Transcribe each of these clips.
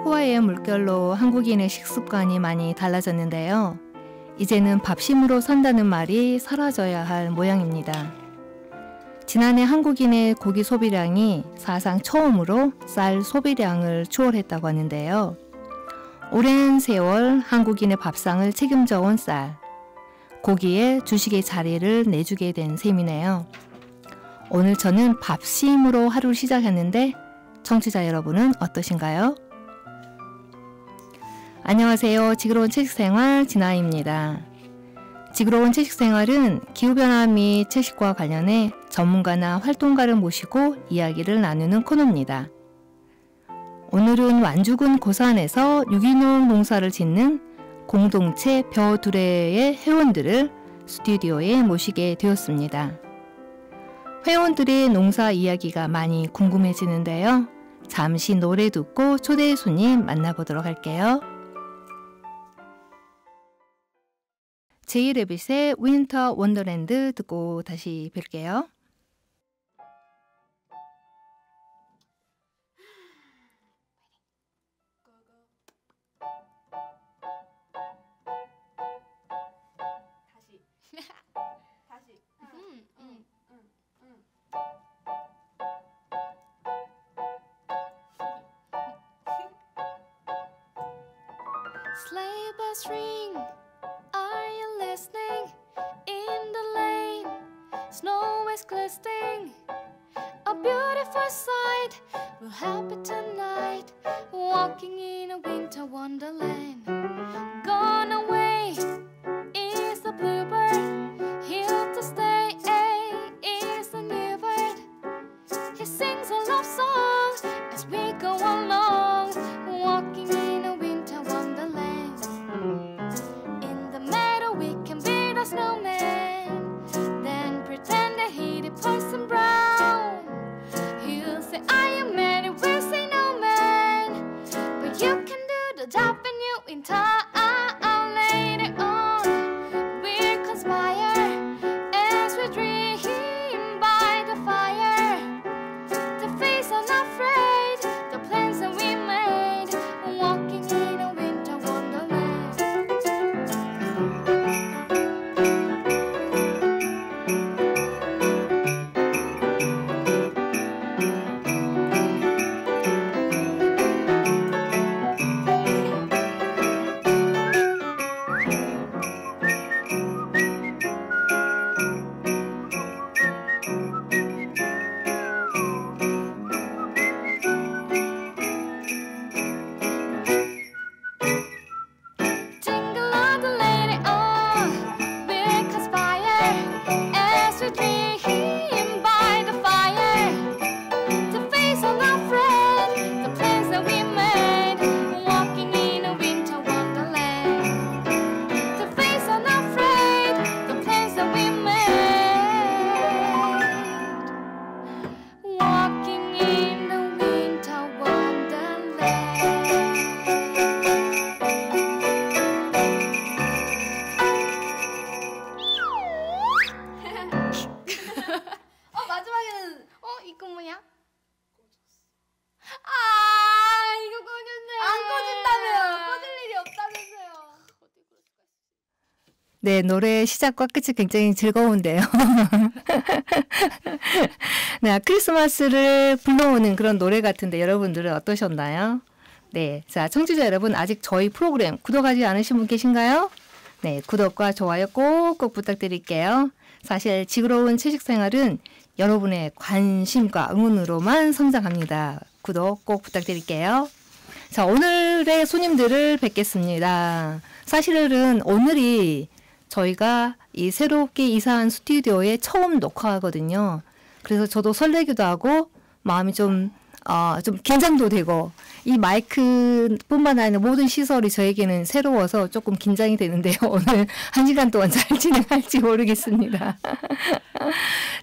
과거와의 물결로 한국인의 식습관이 많이 달라졌는데요. 이제는 밥심으로 산다는 말이 사라져야 할 모양입니다. 지난해 한국인의 고기 소비량이 사상 처음으로 쌀 소비량을 추월했다고 하는데요. 오랜 세월 한국인의 밥상을 책임져 온 쌀, 고기에 주식의 자리를 내주게 된 셈이네요. 오늘 저는 밥심으로 하루를 시작했는데 청취자 여러분은 어떠신가요? 안녕하세요. 지구로운 채식생활 진아입니다. 지구로운 채식생활은 기후변화 및 채식과 관련해 전문가나 활동가를 모시고 이야기를 나누는 코너입니다. 오늘은 완주군 고산에서 유기농 농사를 짓는 공동체 벼두레의 회원들을 스튜디오에 모시게 되었습니다. 회원들의 농사 이야기가 많이 궁금해지는데요. 잠시 노래 듣고 초대 손님 만나보도록 할게요. 제이레빗의 윈터 원더랜드 듣고 다시 뵐게요. Sleigh bells ring, are you listening? In the lane, snow is glistening, a beautiful sight. We're happy tonight, walking in a winter wonderland. Gone away is the bluebird, here to stay is the new bird. He sings a love song as we go along, walking in a winter wonderland. In the meadow we can build a snowman, then pretend that he's the Parson Brown. He'll say I am man, and we'll say no man, but you can do the job when you're in town. Later on we'll conspire as we dream by the fire, to face unafraid the plans that we made, walking in a winter wonderland. Jingle all the lady on, we'll conspire as we dream by the fire, to face unafraid the plans that we made, walking in a winter wonderland, to face unafraid the plans that we made, walking in a winter wonderland. 마지막에는 이거 뭐냐? 이거 꺼졌네. 안 꺼진다며요. 꺼질 일이 없다면서요. 네, 노래 시작과 끝이 굉장히 즐거운데요. 네, 크리스마스를 불러오는 그런 노래 같은데 여러분들은 어떠셨나요? 네, 자, 청취자 여러분 아직 저희 프로그램 구독하지 않으신 분 계신가요? 네, 구독과 좋아요 꼭꼭 부탁드릴게요. 사실 지구로운 채식생활은 여러분의 관심과 응원으로만 성장합니다. 구독 꼭 부탁드릴게요. 자, 오늘의 손님들을 뵙겠습니다. 사실은 오늘이 저희가 이 새롭게 이사한 스튜디오에 처음 녹화하거든요. 그래서 저도 설레기도 하고 마음이 좀 긴장도 되고, 이 마이크뿐만 아니라 모든 시설이 저에게는 새로워서 조금 긴장이 되는데요. 오늘 1시간 동안 잘 진행할지 모르겠습니다.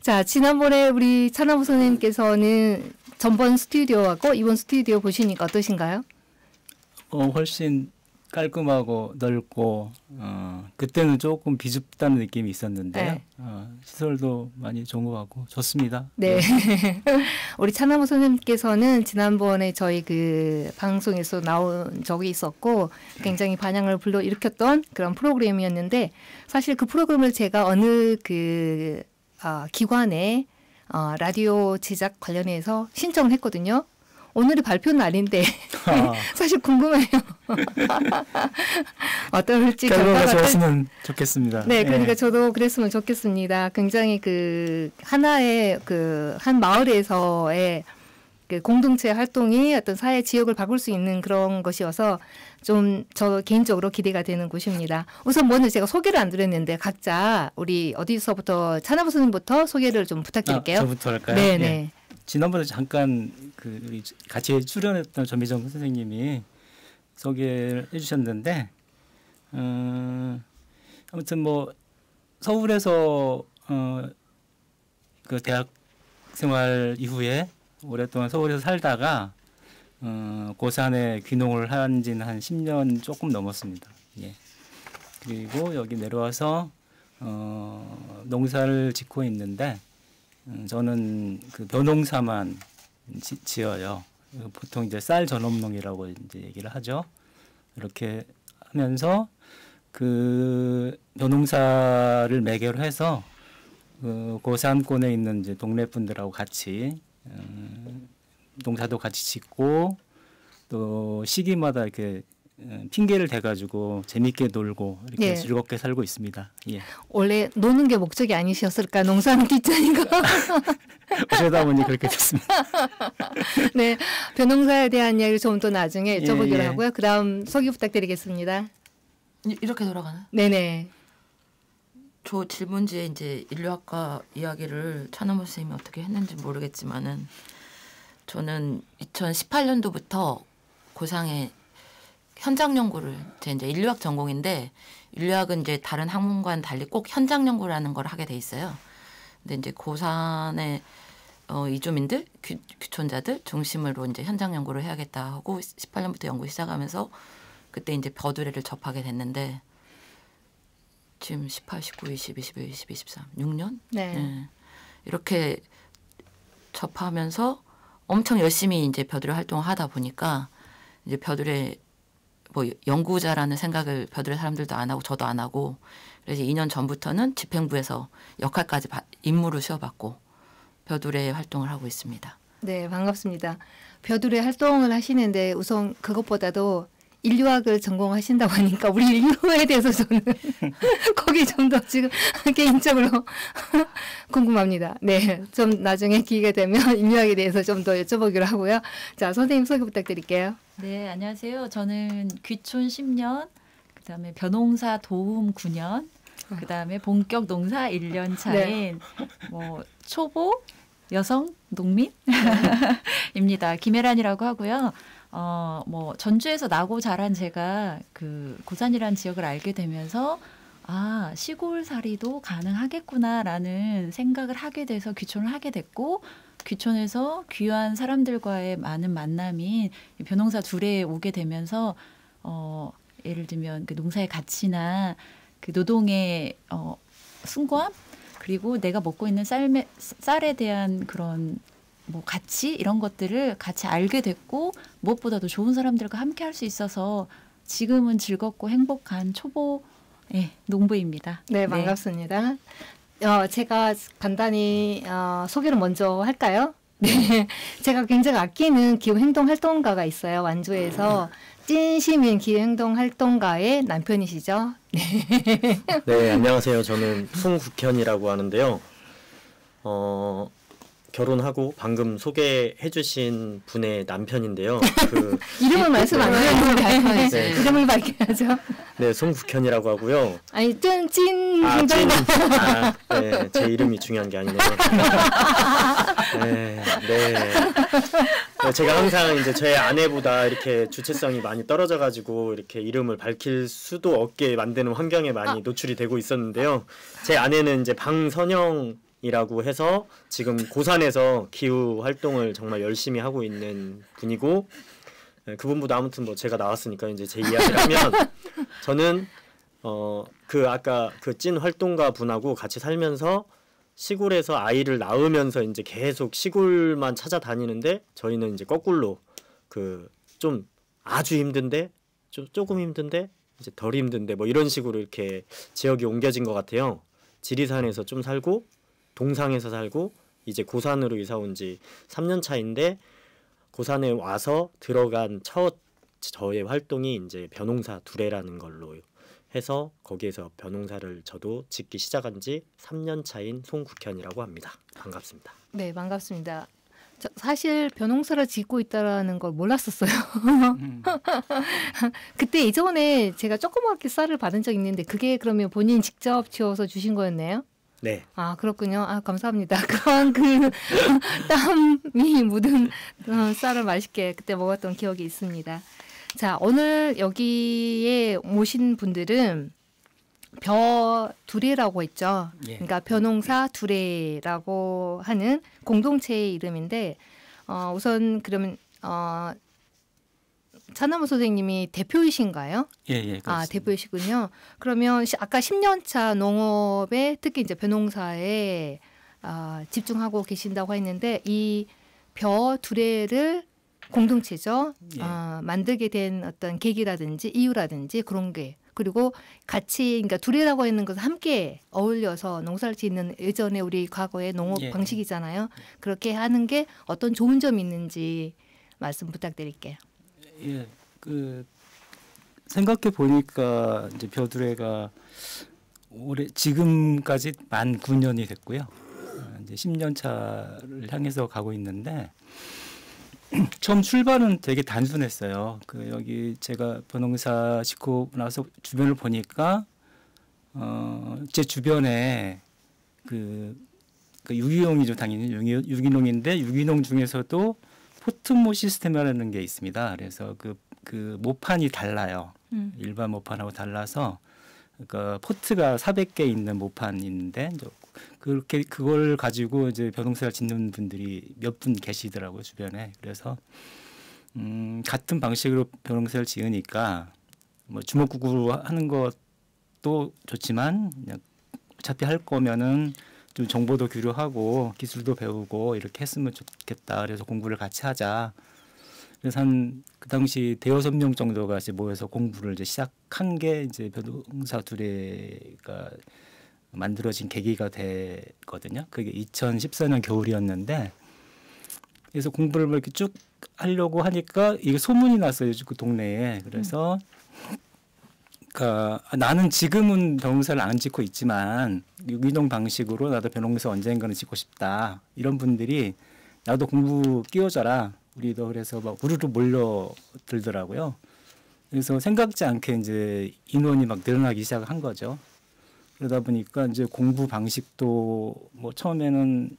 자, 지난번에 우리 차나무 선생님께서는 전번 스튜디오하고 이번 스튜디오 보시니까 어떠신가요? 훨씬 깔끔하고 넓고 그때는 조금 비좁다는 느낌이 있었는데요. 네. 시설도 많이 좋은 것 같고 좋습니다. 네. 우리 차남우 선생님께서는 지난번에 저희 그 방송에서 나온 적이 있었고 굉장히 반향을 불러일으켰던 그런 프로그램이었는데 사실 그 프로그램을 제가 어느 그 기관에 라디오 제작 관련해서 신청을 했거든요. 오늘이 발표 날인데 사실 궁금해요. 어떨지 결과가 좋았으면 좋겠습니다. 네, 그러니까 저도 그랬으면 좋겠습니다. 굉장히 그 하나의 그 한 마을에서의 그 공동체 활동이 어떤 사회 지역을 바꿀 수 있는 그런 것이어서 좀 저 개인적으로 기대가 되는 곳입니다. 우선 먼저 제가 소개를 안 드렸는데 각자 우리 어디서부터 차나부 선생님부터 소개를 좀 부탁드릴게요. 저부터 할까요? 네네. 예. 지난번에 잠깐 그 우리 같이 출연했던 전미정 선생님이 소개를 해주셨는데 아무튼 뭐 서울에서 그 대학 생활 이후에 오랫동안 서울에서 살다가 고산에 귀농을 한 지는 한 10년 조금 넘었습니다. 예. 그리고 여기 내려와서 농사를 짓고 있는데 저는 그 벼농사만 지어요. 보통 이제 쌀 전업농이라고 이제 얘기를 하죠. 이렇게 하면서 그 벼농사를 매개로 해서 그 고산권에 있는 이제 동네 분들하고 같이 농사도 같이 짓고 또 시기마다 이렇게 핑계를 대가지고 재밌게 놀고 이렇게 예. 즐겁게 살고 있습니다. 예. 원래 노는 게 목적이 아니셨을까? 농사는 뒷전인가? 그러다 보니 그렇게 됐습니다. 네, 벼농사에 대한 이야기를 좀 더 나중에 여쭤보기로 예. 하고요. 그다음 소개 부탁드리겠습니다. 이렇게 돌아가나? 네네. 저 질문지에 이제 인류학과 이야기를 차남우 선생님이 어떻게 했는지 모르겠지만은 저는 2018년도부터 고상에 현장 연구를 제 이제 인류학 전공인데 인류학은 이제 다른 학문과는 달리 꼭 현장 연구라는 걸 하게 돼 있어요. 근데 이제 고산의 이주민들, 귀촌자들 중심으로 이제 현장 연구를 해야겠다 하고 18년부터 연구 시작하면서 그때 이제 벼두레를 접하게 됐는데 지금 18, 19, 20, 21, 22, 23, 6년? 네. 네. 이렇게 접하면서 엄청 열심히 이제 벼두레 활동을 하다 보니까 이제 벼두레 뭐 연구자라는 생각을 벼두레 사람들도 안 하고 저도 안 하고 그래서 2년 전부터는 집행부에서 역할까지 임무를 쉬어받고 벼두레 활동을 하고 있습니다. 네, 반갑습니다. 벼두레 활동을 하시는데 우선 그것보다도 인류학을 전공하신다고 하니까 우리 인류에 대해서 저는 거기 좀 더 지금 개인적으로 궁금합니다. 네, 좀 나중에 기회가 되면 인류학에 대해서 좀 더 여쭤보기로 하고요. 자, 선생님 소개 부탁드릴게요. 네, 안녕하세요. 저는 귀촌 10년, 그다음에 벼농사 도움 9년, 그다음에 본격 농사 1년 차인 뭐 초보 여성 농민입니다. 김혜란이라고 하고요. 뭐 전주에서 나고 자란 제가 그 고산이라는 지역을 알게 되면서 아, 시골살이도 가능하겠구나라는 생각을 하게 돼서 귀촌을 하게 됐고 귀촌에서 귀한 사람들과의 많은 만남이 벼농사 둘에 오게 되면서 예를 들면 그 농사의 가치나 그 노동의 숭고함 그리고 내가 먹고 있는 쌀에 대한 그런 뭐 가치 이런 것들을 같이 알게 됐고 무엇보다도 좋은 사람들과 함께 할 수 있어서 지금은 즐겁고 행복한 초보 농부입니다. 네, 반갑습니다. 제가 간단히 소개를 먼저 할까요? 네, 제가 굉장히 아끼는 기후행동활동가가 있어요. 완주에서 찐시민 기후행동활동가의 남편이시죠. 네, 안녕하세요. 저는 송국현이라고 하는데요. 결혼하고 방금 소개해주신 분의 남편인데요. 그 이름을 말씀 안 드렸는데 네. 이름을 밝혀야죠. 네, 송국현이라고 하고요. 아니 찐 행동가. 네, 제 이름이 중요한 게 아니네요. 네. 제가 항상 이제 제 아내보다 이렇게 주체성이 많이 떨어져가지고 이렇게 이름을 밝힐 수도 없게 만드는 환경에 많이 노출이 되고 있었는데요. 제 아내는 이제 방선영이라고 해서 지금 고산에서 기후 활동을 정말 열심히 하고 있는 분이고 네, 그분보다 아무튼 뭐 제가 나왔으니까 이제 제 이야기를 하면 저는 그 아까 그 찐 활동가 분하고 같이 살면서 시골에서 아이를 낳으면서 이제 계속 시골만 찾아다니는데 저희는 이제 거꾸로 그 좀 아주 힘든데 조금 힘든데 이제 덜 힘든데 뭐 이런 식으로 이렇게 지역이 옮겨진 것 같아요. 지리산에서 좀 살고 동상에서 살고 이제 고산으로 이사 온 지 3년 차인데 고산에 와서 들어간 첫 저의 활동이 이제 벼농사 두레라는 걸로 해서 거기에서 벼농사를 저도 짓기 시작한 지 3년 차인 송국현이라고 합니다. 반갑습니다. 네, 반갑습니다. 사실 벼농사를 짓고 있다라는 걸 몰랐었어요. 그때 이전에 제가 조그맣게 쌀을 받은 적이 있는데 그게 그러면 본인 직접 지어서 주신 거였네요? 네. 아, 그렇군요. 아, 감사합니다. 그런 땀이 묻은 쌀을 맛있게 그때 먹었던 기억이 있습니다. 자, 오늘 여기에 모신 분들은 벼 두레라고 했죠. 예. 그러니까 벼농사 두레라고 하는 공동체의 이름인데 우선 그러면 차남우 선생님이 대표이신가요? 예, 그렇습니다. 아, 대표이시군요. 그러면 아까 10년 차 농업에 특히 이제 벼농사에 집중하고 계신다고 했는데 이 벼 두레를 공동체죠. 예. 만들게 된 어떤 계기라든지 이유라든지 그런 게 그리고 같이 그러니까 두레라고 했는 것은 함께 어울려서 농사를 짓는 예전에 우리 과거의 농업 예. 방식이잖아요. 그렇게 하는 게 어떤 좋은 점이 있는지 말씀 부탁드릴게요. 예, 그 생각해 보니까 이제 벼두레가 올해 지금까지 만 9년이 됐고요. 이제 10년 차를 향해서 가고 있는데 처음 출발은 되게 단순했어요. 그 여기 제가 벼농사 짓고 나서 주변을 보니까 제 주변에 그 유기농이죠, 당연히 유기농인데 유기농 중에서도 포트모 시스템이라는 게 있습니다. 그래서 그 모판이 달라요. 일반 모판하고 달라서 그러니까 포트가 400개 있는 모판이 있는데 그렇게 그걸 가지고 이제 벼농사를 짓는 분들이 몇 분 계시더라고요, 주변에. 그래서 같은 방식으로 벼농사를 지으니까 뭐 주먹구구로 하는 것도 좋지만 그냥 어차피 할 거면은 좀 정보도 교류하고 기술도 배우고 이렇게 했으면 좋겠다. 그래서 공부를 같이 하자. 그래서 한 그 당시 대여섯 명 정도가 이제 모여서 공부를 이제 시작한 게 이제 벼농사 두레가 만들어진 계기가 됐거든요. 그게 2014년 겨울이었는데 그래서 공부를 이렇게 쭉 하려고 하니까 이게 소문이 났어요, 그 동네에. 그래서 그러니까 나는 지금은 벼농사를 안 짓고 있지만 유기농 방식으로 나도 벼농사 언젠가는 짓고 싶다. 이런 분들이 나도 공부 끼워줘라. 우리도 그래서 막 우르르 몰려들더라고요. 그래서 생각지 않게 이제 인원이 막 늘어나기 시작한 거죠. 그러다 보니까 이제 공부 방식도 뭐 처음에는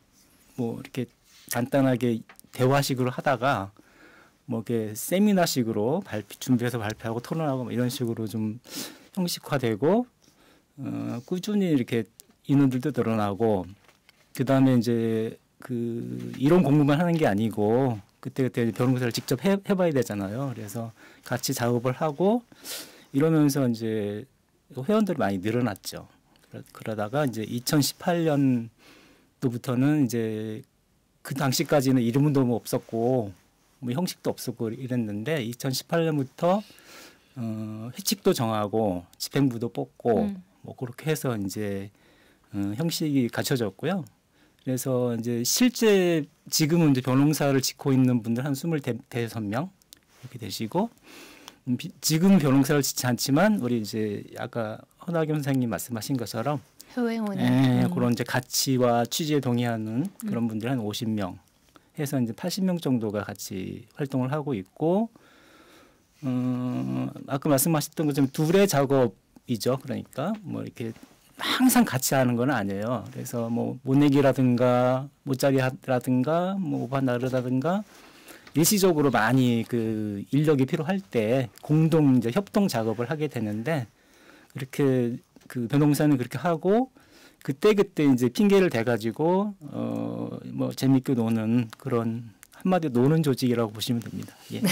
뭐 이렇게 간단하게 대화식으로 하다가 뭐 이렇게 세미나식으로 준비해서 발표하고 토론하고 뭐 이런 식으로 좀 형식화되고 꾸준히 이렇게 인원들도 늘어나고 그 다음에 이제 그 이론 공부만 하는 게 아니고 그때 벼농사를 직접 해봐야 되잖아요. 그래서 같이 작업을 하고 이러면서 이제 회원들이 많이 늘어났죠. 그러다가 이제 2018년도부터는 이제 그 당시까지는 이름은 너무 없었고 뭐 형식도 없었고 이랬는데 2018년부터 회칙도 정하고 집행부도 뽑고 뭐 그렇게 해서 이제 형식이 갖춰졌고요. 그래서 이제 실제 지금은 이제 벼농사를 짓고 있는 분들 한 25명 이렇게 되시고 지금 벼농사를 짓지 않지만 우리 이제 아까 허나경 선생님 말씀하신 것처럼 회원이 그런 이제 가치와 취지에 동의하는 그런 분들 한 50명 해서 이제 80명 정도가 같이 활동을 하고 있고 아까 말씀하셨던 것처럼 두레 작업이죠. 그러니까 뭐 이렇게 항상 같이 하는 건 아니에요. 그래서 뭐 모내기라든가 모짜리라든가 뭐 오바나르라든가 일시적으로 많이 그 인력이 필요할 때 공동 이제 협동 작업을 하게 되는데 그렇게 그 벼농사는 그렇게 하고 그때 이제 핑계를 대 가지고 뭐 재밌게 노는 그런 한마디로 노는 조직이라고 보시면 됩니다. 예.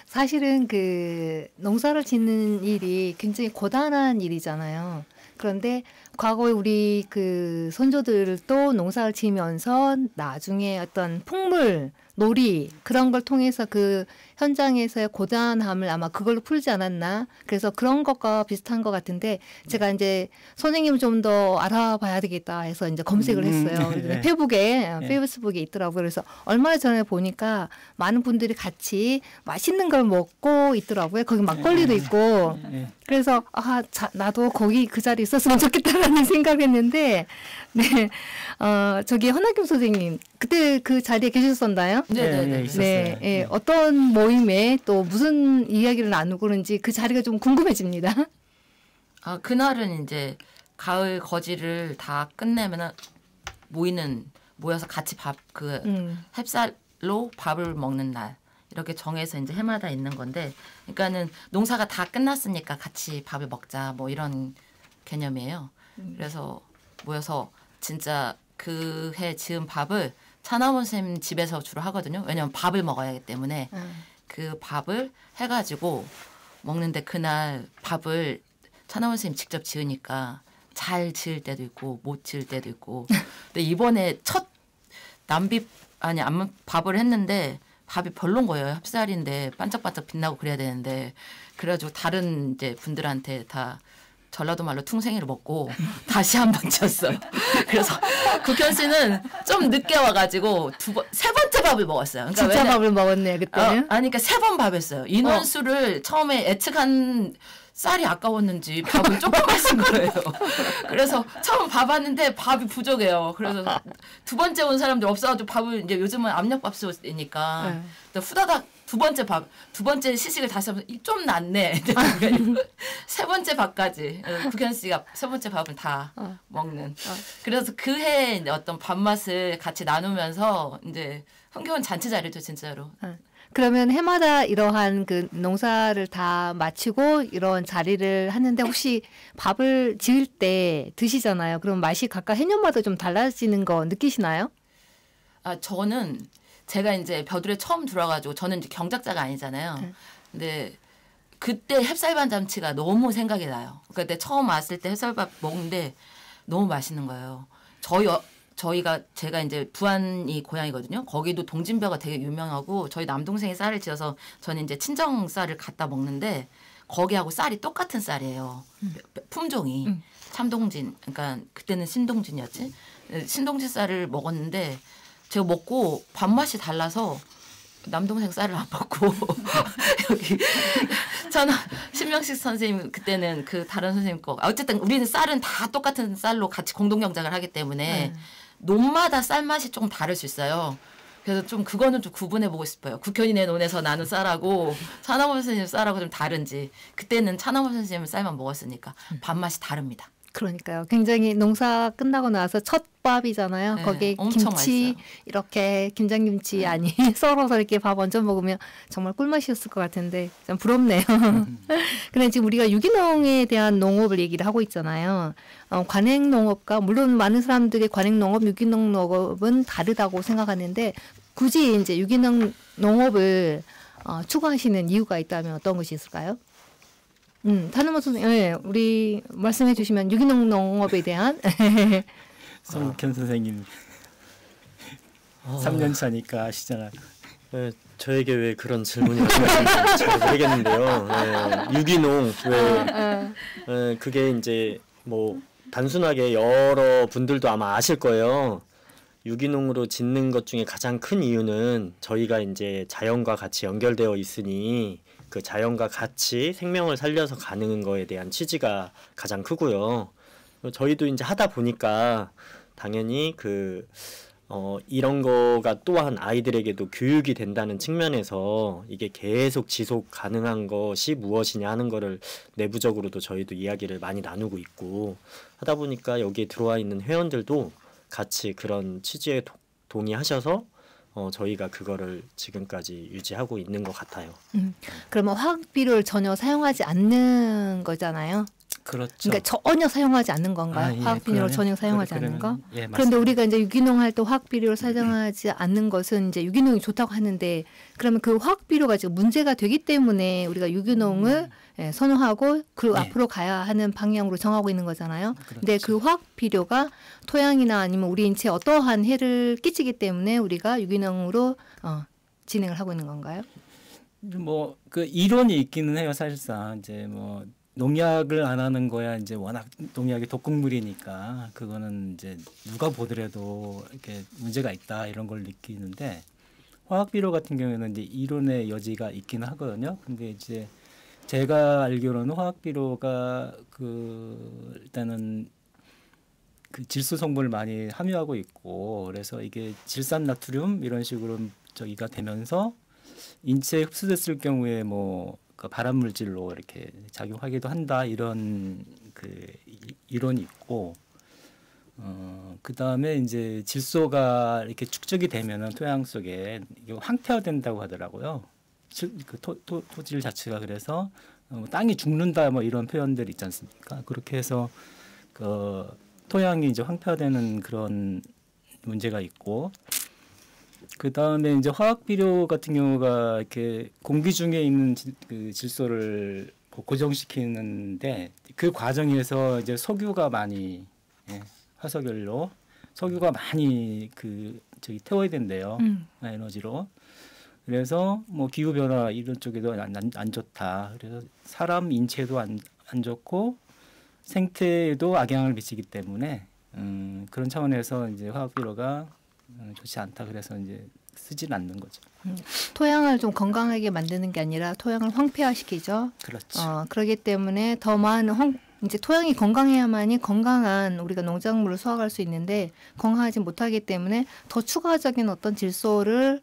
사실은 그 농사를 짓는 일이 굉장히 고단한 일이잖아요. 그런데 과거에 우리 그 선조들도 농사를 지으면서 나중에 어떤 풍물, 놀이 그런 걸 통해서 그 현장에서의 고단함을 아마 그걸로 풀지 않았나. 그래서 그런 것과 비슷한 것 같은데 제가 이제 선생님 좀 더 알아봐야 되겠다 해서 이제 검색을 했어요. 네. 페이스북에 있더라고요. 그래서 얼마 전에 보니까 많은 분들이 같이 맛있는 걸 먹고 있더라고요. 거기 막걸리도 있고. 그래서 나도 거기 그 자리에 있었으면 좋겠다라는 생각했는데 네. 저기 허나경 선생님 그때 그 자리에 계셨었나요? 네네네. 있었어요. 네, 예. 네. 어떤 모임에 또 무슨 이야기를 나누고 그런지 그 자리가 좀 궁금해집니다. 그날은 이제 가을 거지를 다 끝내면 모여서 같이 햅쌀로 밥을 먹는 날 이렇게 정해서 이제 해마다 있는 건데, 그러니까는 농사가 다 끝났으니까 같이 밥을 먹자 뭐 이런 개념이에요. 그래서 모여서 진짜 그 해 지은 밥을 차나원 선생님 집에서 주로 하거든요. 왜냐하면 밥을 먹어야 하기 때문에 그 밥을 해가지고 먹는데 그날 밥을 차나원 선생님 직접 지으니까 잘 지을 때도 있고 못 지을 때도 있고. 근데 이번에 첫 밥을 했는데 밥이 별론 거예요. 햅쌀인데 반짝반짝 빛나고 그래야 되는데, 그래가지고 다른 이제 분들한테 다 전라도 말로 퉁생이를 먹고 다시 한 번 쳤어요. 그래서 국현 씨는 좀 늦게 와가지고 세 번째 밥을 먹었어요. 그러니까 진짜 밥을 먹었네요 그때는. 그러니까 3번 밥했어요. 인원수를 처음에 예측한 쌀이 아까웠는지 밥을 조금 마신 거예요. 그래서 처음 밥 왔는데 밥이 부족해요. 그래서 두 번째 온 사람들 없어가지고 밥을 이제 요즘은 압력밥솥이니까 후다닥 두 번째 시식을 다시 하면서 좀 낫네. 세 번째 밥까지 국현 씨가 세 번째 밥을 다 먹는. 그래서 그 해의 어떤 밥맛을 같이 나누면서 이제 흥겨운 잔치 자리죠 진짜로. 그러면 해마다 이러한 그 농사를 다 마치고 이런 자리를 하는데 혹시 밥을 지을 때 드시잖아요. 그럼 맛이 각각 해년마다 좀 달라지는 거 느끼시나요? 저는 제가 이제 벼들에 처음 들어가지고 저는 이제 경작자가 아니잖아요. 근데 그때 햅쌀밥 잔치가 너무 생각이 나요. 그때 처음 왔을 때 햅쌀밥 먹는데 너무 맛있는 거예요. 제가 이제 부안이 고향이거든요. 거기도 동진벼가 되게 유명하고 저희 남동생이 쌀을 지어서 저는 이제 친정 쌀을 갖다 먹는데 거기하고 쌀이 똑같은 쌀이에요. 품종이 참동진, 그러니까 그때는 신동진이었지. 신동진 쌀을 먹었는데 제가 먹고 밥맛이 달라서 남동생 쌀을 안 먹고 여기 저는 신명식 선생님 그때는 그 다른 선생님 거 어쨌든 우리는 쌀은 다 똑같은 쌀로 같이 공동 경작을 하기 때문에 논마다 쌀 맛이 조금 다를 수 있어요. 그래서 좀 그거는 좀 구분해 보고 싶어요. 국현이네 논에서 나는 쌀하고 차나원 선생님 쌀하고 좀 다른지. 그때는 차나원 선생님 쌀만 먹었으니까 밥맛이 다릅니다. 그러니까요. 굉장히 농사 끝나고 나서 첫 밥이잖아요. 네, 거기에 엄청 김치 맛있어요. 이렇게 김장김치 아니 썰어서 이렇게 밥 얹어 먹으면 정말 꿀맛이었을 것 같은데 좀 부럽네요. 근데 지금 우리가 유기농에 대한 농업을 얘기를 하고 있잖아요. 관행농업과 물론 많은 사람들이 관행농업, 유기농 농업은 다르다고 생각하는데 굳이 이제 유기농 농업을 추구하시는 이유가 있다면 어떤 것이 있을까요? 타누모 선생님, 네, 우리 말씀해 주시면 유기농 농업에 대한 송국현 선생님 3년 차니까 아시잖아요. 네, 저에게 왜 그런 질문이 왔는지 잘 모르겠는데요. 네, 유기농 그게 이제 뭐 단순하게 여러 분들도 아마 아실 거예요. 유기농으로 짓는 것 중에 가장 큰 이유는 저희가 이제 자연과 같이 연결되어 있으니 그 자연과 같이 생명을 살려서 가는 거에 대한 취지가 가장 크고요. 저희도 이제 하다 보니까 당연히 이런 거가 또한 아이들에게도 교육이 된다는 측면에서 이게 계속 지속 가능한 것이 무엇이냐 하는 거를 내부적으로도 저희도 이야기를 많이 나누고 있고 하다 보니까 여기에 들어와 있는 회원들도 같이 그런 취지에 동의하셔서 저희가 그거를 지금까지 유지하고 있는 것 같아요. 그러면 화학 비료를 전혀 사용하지 않는 거잖아요. 그렇죠. 그러니까 전혀 사용하지 않는 건가요? 아, 예, 화학 비료를 그러면- 전혀 사용하지 않는 거? 그러면- 예, 그런데 맞습니다. 우리가 이제 유기농 할 때 화학 비료를 사용하지 않는 것은 이제 유기농이 좋다고 하는데 그러면 그 화학 비료가 지금 문제가 되기 때문에 우리가 유기농을 예, 선호하고 그 네. 앞으로 가야 하는 방향으로 정하고 있는 거잖아요. 근데 그렇죠. 그 화학 비료가 토양이나 아니면 우리 인체에 어떠한 해를 끼치기 때문에 우리가 유기농으로 진행을 하고 있는 건가요? 뭐 그 이론이 있기는 해요. 사실상 이제 뭐 농약을 안 하는 거야 이제 워낙 농약이 독극물이니까 그거는 이제 누가 보더라도 이렇게 문제가 있다 이런 걸 느끼는데 화학 비료 같은 경우에는 이제 이론의 여지가 있기는 하거든요. 근데 이제 제가 알기로는 화학 비료가 그 일단은 그 질소 성분을 많이 함유하고 있고 그래서 이게 질산나트륨 이런 식으로 저기가 되면서 인체에 흡수됐을 경우에 뭐 그 발암 물질로 이렇게 작용하기도 한다 이런 그 이론이 있고 그 다음에 이제 질소가 이렇게 축적이 되면은 토양 속에 이게 황폐화된다고 하더라고요. 그 토질 자체가 그래서 땅이 죽는다 뭐 이런 표현들이 있지 않습니까? 그렇게 해서 그 토양이 이제 황폐화되는 그런 문제가 있고 그 다음에 이제 화학 비료 같은 경우가 이렇게 공기 중에 있는 그 질소를 고정시키는데 그 과정에서 이제 석유가 많이 화석연료 석유가 많이 그 저기 태워야 된대요. 에너지로. 그래서 뭐 기후 변화 이런 쪽에도 안 좋다. 그래서 사람 인체도 안 좋고 생태에도 악영향을 미치기 때문에 그런 차원에서 이제 화학 비료가 좋지 않다. 그래서 이제 쓰진 않는 거죠. 토양을 좀 건강하게 만드는 게 아니라 토양을 황폐화시키죠. 그렇죠. 그렇기 때문에 더 많은 이제 토양이 건강해야만이 건강한 우리가 농작물을 수확할 수 있는데 건강하지 못하기 때문에 더 추가적인 어떤 질소를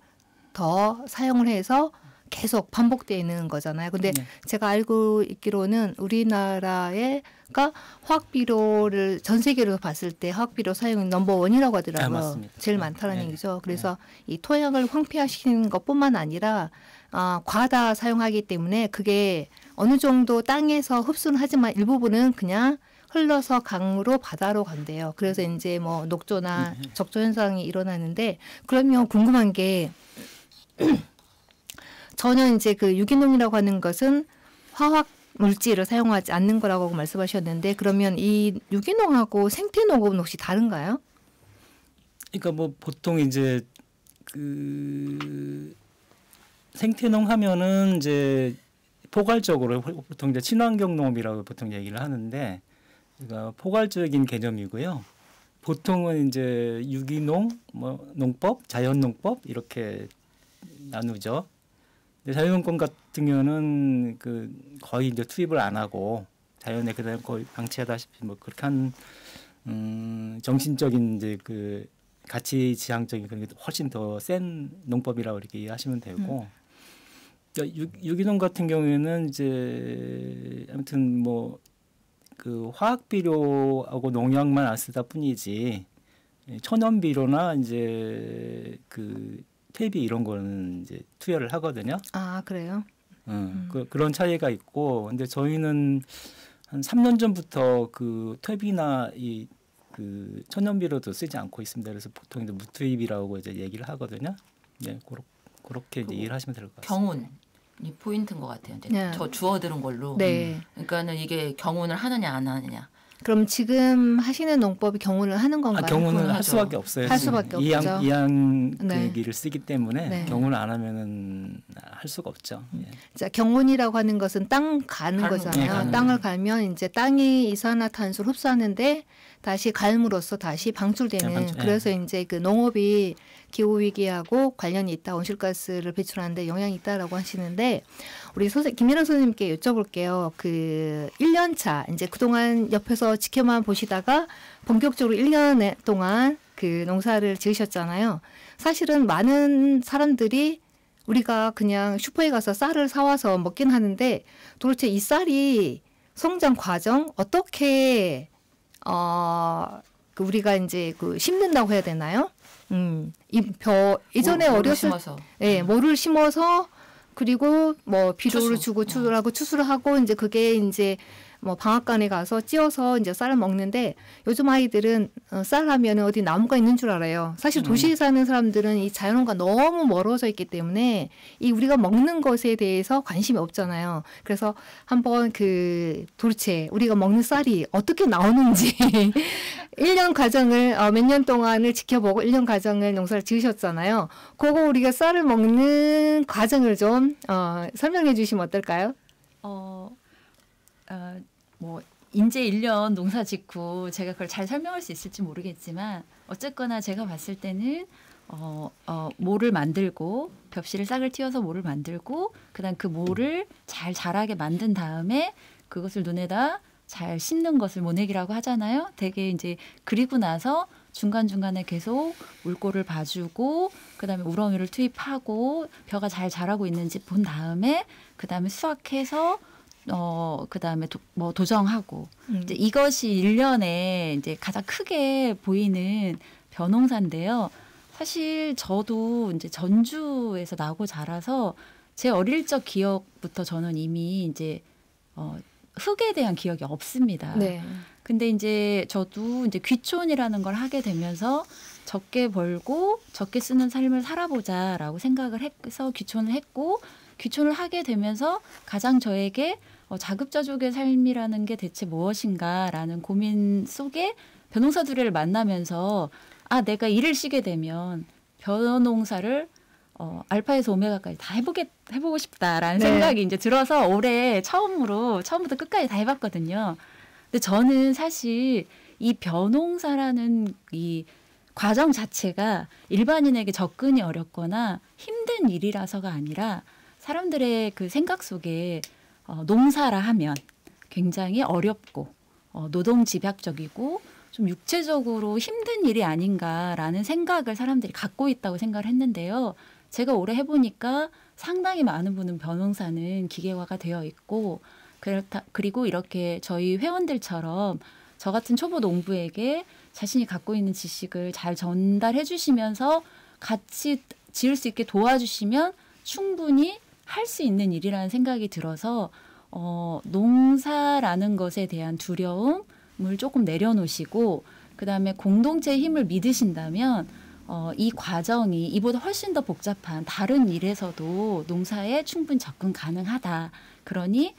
더 사용을 해서 계속 반복되는 거잖아요. 근데 네. 제가 알고 있기로는 우리나라가 화학 비료를 전 세계로 봤을 때 화학 비료 사용이 넘버원이라고 하더라고요. 맞습니다. 제일 많다는 네. 얘기죠. 그래서 이 토양을 황폐화시키는 것뿐만 아니라 과다 사용하기 때문에 그게 어느 정도 땅에서 흡수는 하지만 일부분은 그냥 흘러서 강으로 바다로 간대요. 그래서 이제 뭐 녹조나 적조 현상이 일어나는데 그러면 궁금한 게 전혀 이제 그 유기농이라고 하는 것은 화학 물질을 사용하지 않는 거라고 말씀하셨는데 그러면 이 유기농하고 생태농업은 혹시 다른가요? 그러니까 뭐 보통 이제 그 생태농 하면은 이제 포괄적으로 보통 이제 친환경 농업이라고 보통 얘기를 하는데 그러니까 포괄적인 개념이고요. 보통은 이제 유기농, 뭐 농법, 자연농법 이렇게 나누죠. 근데 자연농법 같은 경우는 그 거의 이제 투입을 안 하고 자연에 그다음 거의 방치하다시피 뭐 그렇게 한 정신적인 이제 그 가치 지향적인 그런 게 훨씬 더 센 농법이라고 이렇게 이해하시면 되고 그러니까 유기농 같은 경우에는 이제 아무튼 뭐 그 화학 비료하고 농약만 안 쓰다 뿐이지 천연 비료나 이제 그 퇴비 이런 거는 이제 투여를 하거든요. 아 그래요? 그런 차이가 있고, 근데 저희는 한 3년 전부터 그 퇴비나 이 그 천연 비료도 쓰지 않고 있습니다. 그래서 보통 이제 무투입이라고 이제 얘기를 하거든요. 네, 그렇게 이제 이해를 하시면 될 것 같습니다. 경운이 포인트인 것 같아요. 이제 네. 저 주워들은 걸로. 네. 그러니까는 이게 경운을 하느냐 안 하느냐. 그럼 지금 하시는 농법이 경운을 하는 건가요? 경운은 할 하죠. 수밖에 없어요. 할 수밖에 없죠. 이양기를 쓰기 때문에 네. 경운을 안 하면은 할 수가 없죠. 예. 자, 경운이라고 하는 것은 땅 가는 가는 거잖아요. 거. 가는 땅을 갈면 이제 땅이 이산화탄소를 흡수하는데 다시 갈므로써 다시 방출되는. 그래서 이제 그 농업이 기후 위기하고 관련이 있다, 온실가스를 배출하는데 영향이 있다라고 하시는데 우리 김민호 선생님께 여쭤볼게요. 그 1년 차 이제 그동안 옆에서 지켜만 보시다가 본격적으로 1년 동안 그 농사를 지으셨잖아요. 사실은 많은 사람들이 우리가 그냥 슈퍼에 가서 쌀을 사와서 먹긴 하는데 도대체 이 쌀이 성장 과정 어떻게 그 우리가 이제 그 심는다고 해야 되나요? 예전에 어렸을 때 모를 심어서 그리고 뭐 비료를 주고 추수를 하고 이제 그게 이제 뭐 방앗간에 가서 찧어서 이제 쌀을 먹는데 요즘 아이들은 쌀 하면은 어디 나무가 있는 줄 알아요. 사실 도시에 사는 사람들은 이 자연과 너무 멀어져 있기 때문에 이 우리가 먹는 것에 대해서 관심이 없잖아요. 그래서 한번 그 도대체 우리가 먹는 쌀이 어떻게 나오는지 1년 과정을 몇 년 동안을 지켜보고 1년 과정을 농사를 지으셨잖아요. 그거 우리가 쌀을 먹는 과정을 좀 설명해 주시면 어떨까요? 뭐 인제 1년 농사 짓고 제가 그걸 잘 설명할 수 있을지 모르겠지만 어쨌거나 제가 봤을 때는 모를 만들고 벽실을 싹을 틔워서 모를 만들고 그다음 그 모를 잘 자라게 만든 다음에 그것을 눈에다 잘 심는 것을 모내기라고 하잖아요. 되게 이제 그리고 나서 중간중간에 계속 물꼬를 봐주고 그다음에 우렁이를 투입하고 벼가 잘 자라고 있는지 본 다음에 그다음에 수확해서 그다음에 도정하고 이제 이것이 1년에 이제 가장 크게 보이는 벼농사인데요. 사실 저도 이제 전주에서 나고 자라서 제 어릴 적 기억부터 저는 이미 이제 흙에 대한 기억이 없습니다. 네. 근데 이제 저도 이제 귀촌이라는 걸 하게 되면서 적게 벌고 적게 쓰는 삶을 살아보자라고 생각을 해서 귀촌을 했고 귀촌을 하게 되면서 가장 저에게 자급자족의 삶이라는 게 대체 무엇인가라는 고민 속에 벼농사들을 만나면서 내가 일을 쉬게 되면 벼농사를 알파에서 오메가까지 다 해보고 싶다라는 네. 생각이 이제 들어서 올해 처음부터 끝까지 다 해봤거든요. 근데 저는 사실 이 벼농사라는 이 과정 자체가 일반인에게 접근이 어렵거나 힘든 일이라서가 아니라 사람들의 그 생각 속에 농사라 하면 굉장히 어렵고 노동 집약적이고 좀 육체적으로 힘든 일이 아닌가라는 생각을 사람들이 갖고 있다고 생각을 했는데요. 제가 올해 해보니까 상당히 많은 분은 벼농사는 기계화가 되어 있고 그리고 이렇게 저희 회원들처럼 저 같은 초보 농부에게 자신이 갖고 있는 지식을 잘 전달해 주시면서 같이 지을 수 있게 도와주시면 충분히 할 수 있는 일이라는 생각이 들어서 농사라는 것에 대한 두려움을 조금 내려놓으시고 그다음에 공동체의 힘을 믿으신다면 이 과정이 이보다 훨씬 더 복잡한 다른 일에서도 농사에 충분히 접근 가능하다. 그러니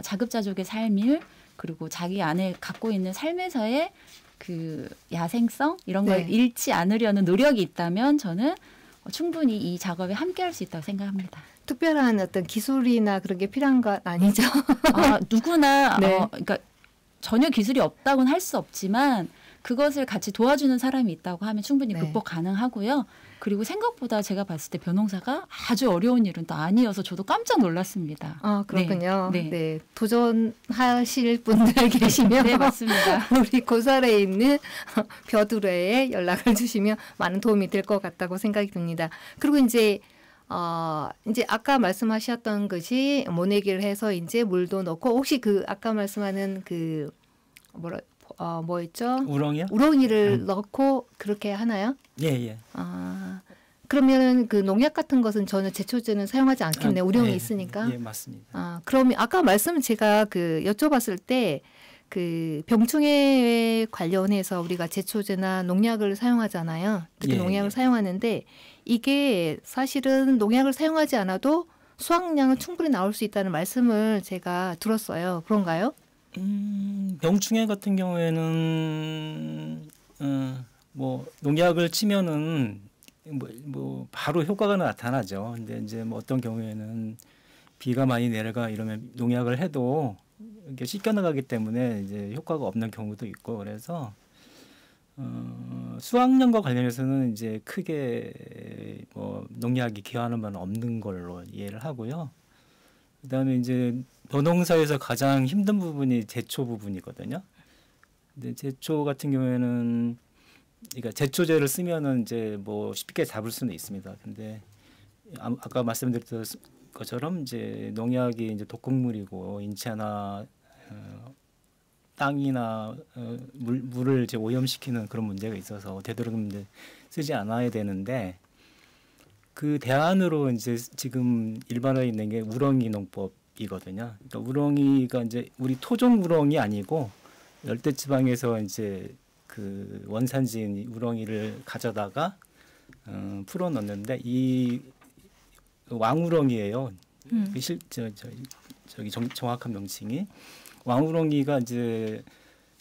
자급자족의 삶을 그리고 자기 안에 갖고 있는 삶에서의 그 야생성 이런 걸 네. 잃지 않으려는 노력이 있다면 저는 충분히 이 작업에 함께할 수 있다고 생각합니다. 특별한 어떤 기술이나 그런 게 필요한 건 아니죠. 누구나 네. 그러니까 전혀 기술이 없다고는 할 수 없지만 그것을 같이 도와주는 사람이 있다고 하면 충분히 네. 극복 가능하고요. 그리고 생각보다 제가 봤을 때 벼농사가 아주 어려운 일은 또 아니어서 저도 깜짝 놀랐습니다. 그렇군요. 네. 네. 도전하실 분들 계시면 네, 맞습니다. 우리 고사에 있는 벼두레에 연락을 주시면 많은 도움이 될 것 같다고 생각이 듭니다. 그리고 이제 아까 말씀하셨던 것이 모내기를 해서 이제 물도 넣고 혹시 그 아까 말씀하는 그 뭐였죠? 우렁이요? 우렁이를 넣고 그렇게 하나요? 예. 그러면 그 농약 같은 것은 전혀 제초제는 사용하지 않겠네요. 우렁이 있으니까. 예, 맞습니다. 그럼 아까 말씀 제가 그 여쭤봤을 때 그 병충해 관련해서 우리가 제초제나 농약을 사용하잖아요. 특히 농약을 사용하는데 이게 사실은 농약을 사용하지 않아도 수확량은 충분히 나올 수 있다는 말씀을 제가 들었어요. 그런가요? 병충해 같은 경우에는 뭐 농약을 치면은 뭐 바로 효과가 나타나죠. 근데 이제 뭐 어떤 경우에는 비가 많이 내려가 이러면 농약을 해도 이게 씻겨나가기 때문에 이제 효과가 없는 경우도 있고 그래서 수확량과 관련해서는 이제 크게 뭐 농약이 기여하는 바는 없는 걸로 이해를 하고요. 그다음에 이제 벼농사에서 가장 힘든 부분이 제초 부분이거든요. 근데 제초 같은 경우에는 그러니까 제초제를 쓰면은 이제 뭐 쉽게 잡을 수는 있습니다. 근데 아까 말씀드렸던 것처럼 이제 농약이 이제 독극물이고 인체나 땅이나 물을 이제 오염시키는 그런 문제가 있어서 되도록이면 이제 쓰지 않아야 되는데 그 대안으로 이제 지금 일반화에 있는 게 우렁이 농법이 우렁이거든요. 그러니까 우렁이가 이제 우리 토종 우렁이 아니고 열대 지방에서 이제 그 원산지인 우렁이를 가져다가 풀어 넣는데 이 왕우렁이에요. 저기 정확한 명칭이 왕우렁이가 이제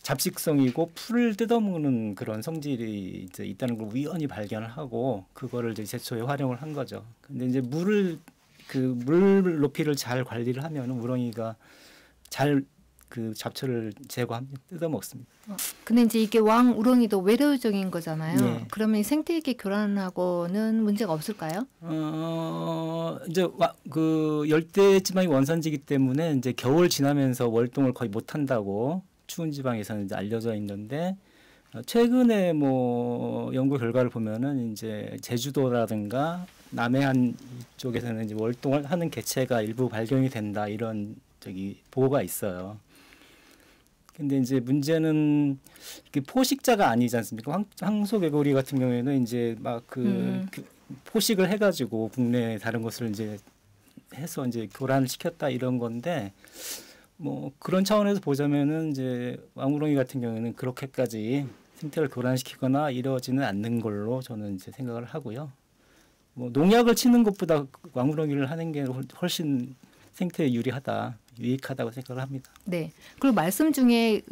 잡식성이고 풀을 뜯어먹는 그런 성질이 이제 있다는 걸 우연히 발견을 하고 그거를 이제 제초에 활용을 한 거죠. 근데 이제 물 높이를 잘 관리를 하면 우렁이가 잘 그 잡초를 제거합니다. 뜯어먹습니다. 근데 이제 이게 왕 우렁이도 외래종인 거잖아요. 네. 그러면 생태계 교란하고는 문제가 없을까요? 이제 그 열대 지방이 원산지기 때문에 이제 겨울 지나면서 월동을 거의 못 한다고 추운 지방에서는 이제 알려져 있는데 최근에 뭐 연구 결과를 보면은 이제 제주도라든가 남해안 쪽에서는 이제 월동을 하는 개체가 일부 발견이 된다 이런 저기 보고가 있어요. 근데 이제 문제는 이게 포식자가 아니지 않습니까? 황소개구리 같은 경우에는 이제 막 그 포식을 해가지고 국내 다른 곳을 이제 해서 이제 교란을 시켰다 이런 건데 뭐 그런 차원에서 보자면은 이제 왕우렁이 같은 경우에는 그렇게까지 생태를 교란시키거나 이러지는 않는 걸로 저는 이제 생각을 하고요. 뭐 농약을 치는 것보다 왕우렁이를 하는 게 훨씬 생태에 유익하다고 생각을 합니다. 네. 그리고 말씀 중에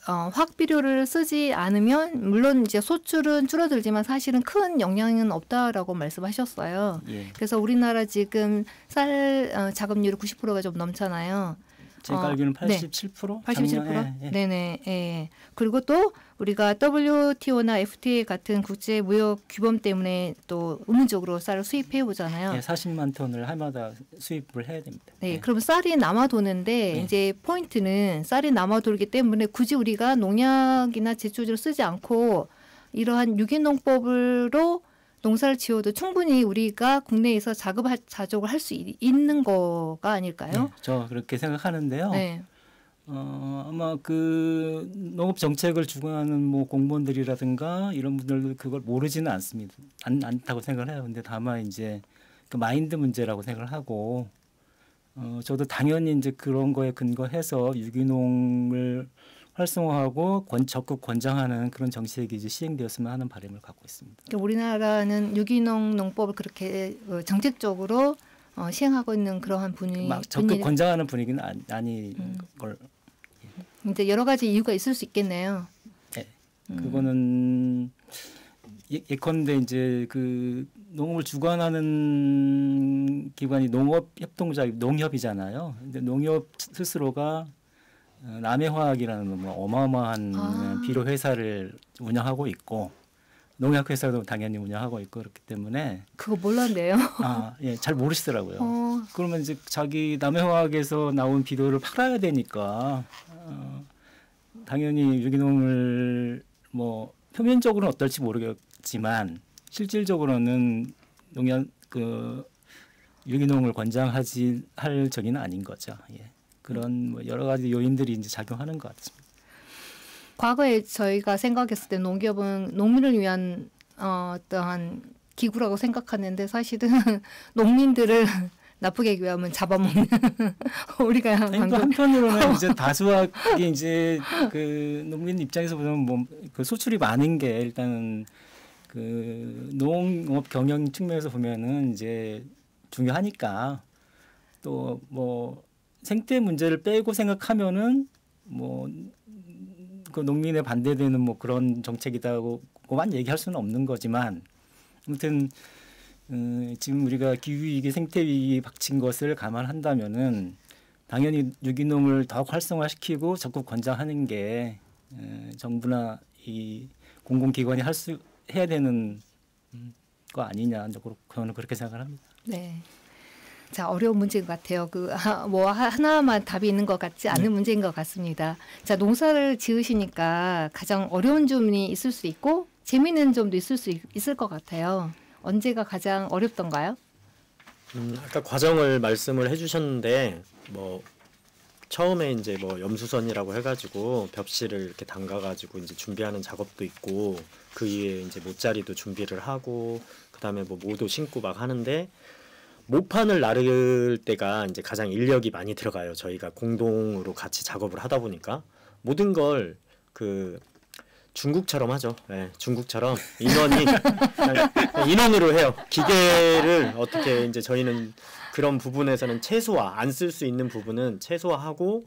화학비료를 쓰지 않으면 물론 이제 소출은 줄어들지만 사실은 큰 영향은 없다라고 말씀하셨어요. 예. 그래서 우리나라 지금 쌀 작업률이 90%가 좀 넘잖아요. 제가 알기로는 87%? 87%? 예. 네네. 예. 그리고 또 우리가 WTO나 FTA 같은 국제 무역 규범 때문에 또 의무적으로 쌀을 수입해 오잖아요. 예, 40만 톤을 해마다 수입을 해야 됩니다. 네, 예. 그럼 쌀이 남아도는데 네. 이제 포인트는 쌀이 남아돌기 때문에 굳이 우리가 농약이나 제초제를 쓰지 않고 이러한 유기농법으로 농사를 지어도 충분히 우리가 국내에서 자족을 할 수 있는 거가 아닐까요? 네, 저 그렇게 생각하는데요. 네. 아마 그 농업 정책을 주관하는 뭐 공무원들이라든가 이런 분들도 그걸 모르지는 않습니다. 않다고 생각을 해요. 근데 다만 이제 그 마인드 문제라고 생각을 하고 저도 당연히 이제 그런 거에 근거해서 유기농을 활성화하고 적극 권장하는 그런 정책이 이제 시행되었으면 하는 바람을 갖고 있습니다. 그러니까 우리나라는 유기농 농법을 그렇게 정책적으로 시행하고 있는 그러한 분위기. 막 적극 권장하는 분위기는 아닌 걸. 이제 여러 가지 이유가 있을 수 있겠네요. 네, 그거는 예컨대 이제 그 농업을 주관하는 기관이 농협이잖아요. 근데 농협 스스로가 남해화학이라는 뭐 어마어마한 비료 회사를 운영하고 있고 농약 회사도 당연히 운영하고 있고 그렇기 때문에 그거 몰랐네요. 예, 잘 모르시더라고요. 그러면 이제 자기 남해화학에서 나온 비료를 팔아야 되니까 당연히 유기농을 뭐 표면적으로는 어떨지 모르겠지만 실질적으로는 유기농을 권장하지 할 적은 아닌 거죠. 예. 그런 뭐 여러 가지 요인들이 이제 작용하는 것 같습니다. 과거에 저희가 생각했을 때 농협은 농민을 위한 어떠한 기구라고 생각하는데 사실은 농민들을 나쁘게 얘기하면 잡아먹는 우리가 방금 한편으로는 이제 다수하게 이제 그 농민 입장에서 보면 뭐 그 소출이 많은 게 일단은 그 농업 경영 측면에서 보면은 이제 중요하니까 또 뭐 생태 문제를 빼고 생각하면은 뭐 그 농민에 반대되는 뭐 그런 정책이다고만 얘기할 수는 없는 거지만 아무튼 지금 우리가 기후위기 생태위기 닥친 것을 감안한다면은 당연히 유기농을 더욱 활성화시키고 적극 권장하는 게 정부나 이 공공기관이 해야 되는 거 아니냐 저는 그렇게 생각을 합니다. 네. 자, 어려운 문제인 것 같아요. 뭐 하나만 답이 있는 것 같지 않은 문제인 것 같습니다. 자, 농사를 지으시니까 가장 어려운 점이 있을 수 있고 재미있는 점도 있을 것 같아요. 언제가 가장 어렵던가요? 아까 과정을 말씀을 해주셨는데 뭐 처음에 이제 뭐 염수선이라고 해가지고 벽실을 이렇게 담가가지고 이제 준비하는 작업도 있고 그 위에 이제 모짜리도 준비를 하고 그다음에 뭐 모도 심고 막 하는데 모판을 나를 때가 이제 가장 인력이 많이 들어가요. 저희가 공동으로 같이 작업을 하다 보니까 모든 걸 그 중국처럼 하죠. 네, 중국처럼 인원이 인원으로 해요. 기계를 어떻게 이제 저희는 그런 부분에서는 최소화, 안 쓸 수 있는 부분은 최소화하고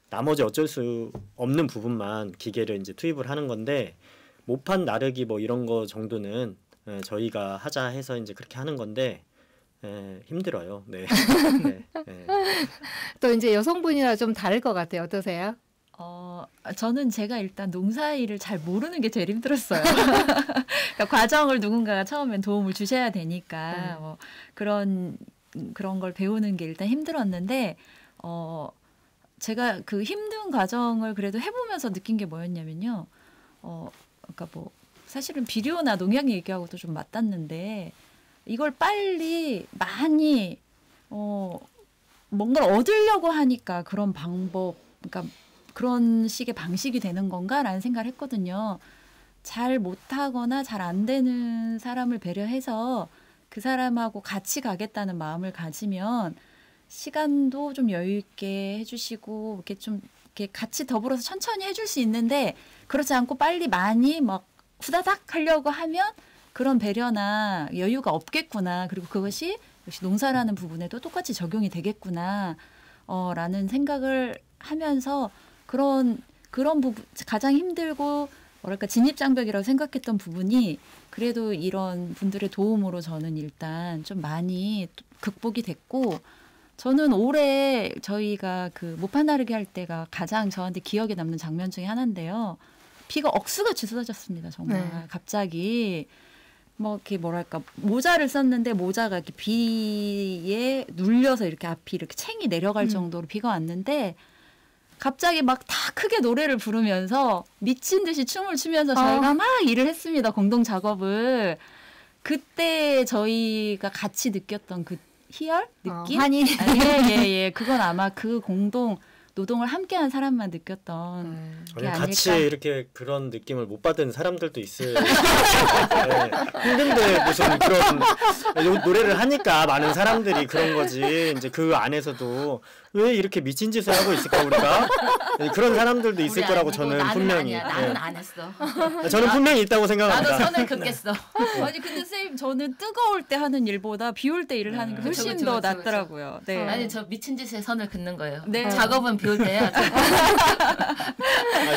나머지 어쩔 수 없는 부분만 기계를 이제 투입을 하는 건데 모판 나르기 뭐 이런 거 정도는 저희가 하자 해서 이제 그렇게 하는 건데 힘들어요. 네. 네. 네. 또 이제 여성분이라 좀 다를 것 같아요. 어떠세요? 저는 제가 일단 농사 일을 잘 모르는 게 제일 힘들었어요. 그러니까 과정을 누군가가 처음엔 도움을 주셔야 되니까 뭐 그런 걸 배우는 게 일단 힘들었는데 제가 그 힘든 과정을 그래도 해보면서 느낀 게 뭐였냐면요. 그러니까 뭐 사실은 비료나 농약 얘기하고도 좀 맞닿는데 이걸 빨리 많이 뭔가를 얻으려고 하니까 그런 방법, 그러니까 그런 식의 방식이 되는 건가라는 생각을 했거든요. 잘 못하거나 잘 안 되는 사람을 배려해서 그 사람하고 같이 가겠다는 마음을 가지면 시간도 좀 여유 있게 해주시고 이렇게 좀 이렇게 같이 더불어서 천천히 해줄 수 있는데 그렇지 않고 빨리 많이 막 후다닥 하려고 하면 그런 배려나 여유가 없겠구나. 그리고 그것이 역시 농사라는 부분에도 똑같이 적용이 되겠구나. 라는 생각을 하면서 그런 부분 가장 힘들고 뭐랄까 진입장벽이라고 생각했던 부분이 그래도 이런 분들의 도움으로 저는 일단 좀 많이 극복이 됐고 저는 올해 저희가 그 모판 나르기 할 때가 가장 저한테 기억에 남는 장면 중에 하나인데요. 비가 억수같이 쏟아졌습니다. 정말 갑자기 뭐 이렇게 뭐랄까 모자를 썼는데 모자가 이렇게 비에 눌려서 이렇게 앞이 이렇게 챙이 내려갈 정도로 비가 왔는데 갑자기 막 다 크게 노래를 부르면서 미친 듯이 춤을 추면서 저희가 막 일을 했습니다. 공동 작업을. 그때 저희가 같이 느꼈던 그 희열? 느낌? 환희. 예. 그건 아마 그 공동 노동을 함께한 사람만 느꼈던 게 아닐까. 같이 이렇게 그런 느낌을 못 받은 사람들도 있을. 네. 힘든데 무슨 그런 노래를 하니까 많은 사람들이 그런 거지. 이제 그 안에서도 왜 이렇게 미친 짓을 하고 있을까 우리가? 그런 사람들도 있을 거라고 저는 분명히. 나는 안 했어. 저는 분명히 있다고 생각합니다. 나도 선을 긋겠어. 아니 근데 선생님 저는 뜨거울 때 하는 일보다 비 올 때 일을 하는 게 훨씬 그쵸, 더 그쵸, 낫더라고요. 네. 아니 저 미친 짓에 선을 긋는 거예요. 네. 작업은 비 올 때 해야죠.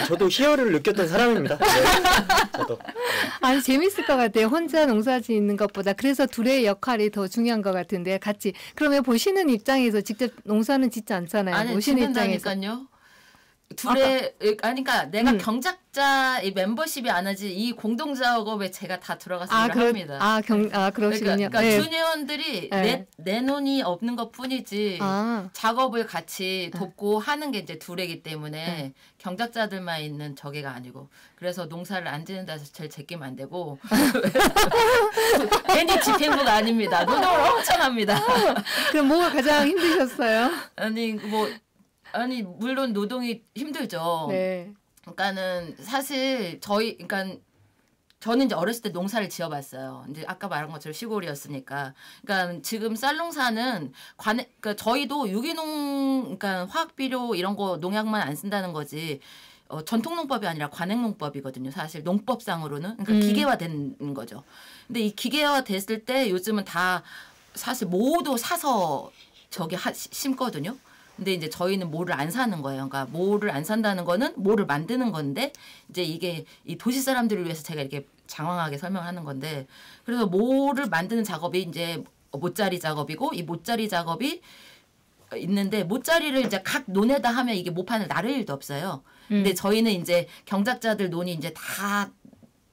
저도 희열을 느꼈던 사람입니다. 네. 저도. 아니 재밌을 것 같아요. 혼자 농사 짓는 것보다 그래서 둘의 역할이 더 중요한 것 같은데 같이 그러면 보시는 입장에서 직접 농사는 짓지 않잖아요. 아니 보시는 입장에서. 짓는다니까요. 둘의 그러니까 내가 경작자 이 멤버십이 안 하지 이 공동 작업에 제가 다 들어가서 일을 합니다. 그러시군요. 그러니까 네. 주니어들이 네. 내 눈이 없는 것뿐이지 아. 작업을 같이 돕고 하는 게 이제 둘이기 때문에 경작자들만 있는 저게가 아니고 그래서 농사를 안 짓는 데서 제일 제끼면 안 되고 괜히 집행부가 아닙니다. 노동을 엄청 합니다. 그럼 뭐가 가장 힘드셨어요? 아니 물론 노동이 힘들죠. 네. 그러니까는 사실 그러니까 저는 이제 어렸을 때 농사를 지어봤어요. 이제 아까 말한 것처럼 시골이었으니까. 그러니까 지금 쌀농사는 그러니까 저희도 유기농, 그러니까 화학비료 이런 거 농약만 안 쓴다는 거지. 전통농법이 아니라 관행농법이거든요. 사실 농법상으로는 그러니까 기계화된 거죠. 근데 이 기계화 됐을 때 요즘은 다 사실 모두 사서 심거든요. 근데 이제 저희는 모를 안 사는 거예요. 그러니까 모를 안 산다는 거는 모를 만드는 건데 이제 이게 이 도시 사람들을 위해서 제가 이렇게 장황하게 설명하는 건데 그래서 모를 만드는 작업이 이제 모짜리 작업이고 이 모짜리 작업이 있는데 모짜리를 이제 각 논에다 하면 이게 모판을 나를 일도 없어요. 근데 저희는 이제 경작자들 논이 이제 다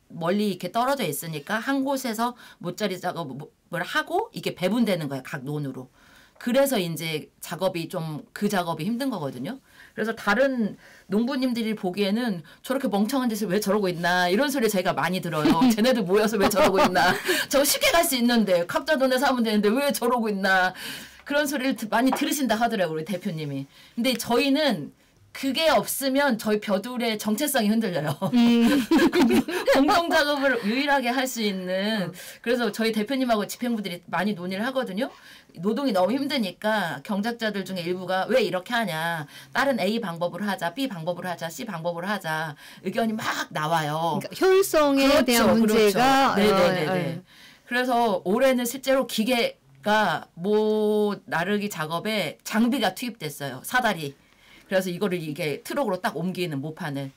멀리 이렇게 떨어져 있으니까 한 곳에서 모짜리 작업을 하고 이게 배분되는 거예요. 각 논으로. 그래서 이제 그 작업이 힘든 거거든요. 그래서 다른 농부님들이 보기에는 저렇게 멍청한 짓을 왜 저러고 있나 이런 소리 제가 많이 들어요. 쟤네들 모여서 왜 저러고 있나. 저 쉽게 갈 수 있는데 갑자돈에서 하면 되는데 왜 저러고 있나. 그런 소리를 많이 들으신다 하더라고요. 우리 대표님이. 근데 저희는 그게 없으면 저희 벼둘의 정체성이 흔들려요. 공동 작업을 유일하게 할 수 있는. 그래서 저희 대표님하고 집행부들이 많이 논의를 하거든요. 노동이 너무 힘드니까 경작자들 중에 일부가 왜 이렇게 하냐. 다른 A 방법으로 하자, B 방법으로 하자, C 방법으로 하자. 의견이 막 나와요. 그러니까 효율성에 대한 문제가 네네네. 그래서 올해는 실제로 기계가 못 나르기 작업에 장비가 투입됐어요. 사다리. 그래서 이거를 이게 트럭으로 딱 옮기는 모판을.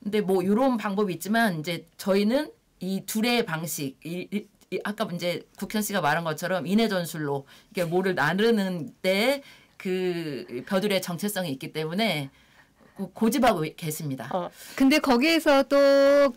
근데 뭐 이런 방법이 있지만 이제 저희는 이 둘의 방식, 아까 이제 국현 씨가 말한 것처럼 인해 전술로 이게 뭐를 나르는데 그 벼들의 정체성이 있기 때문에 고집하고 계십니다. 근데 거기에서 또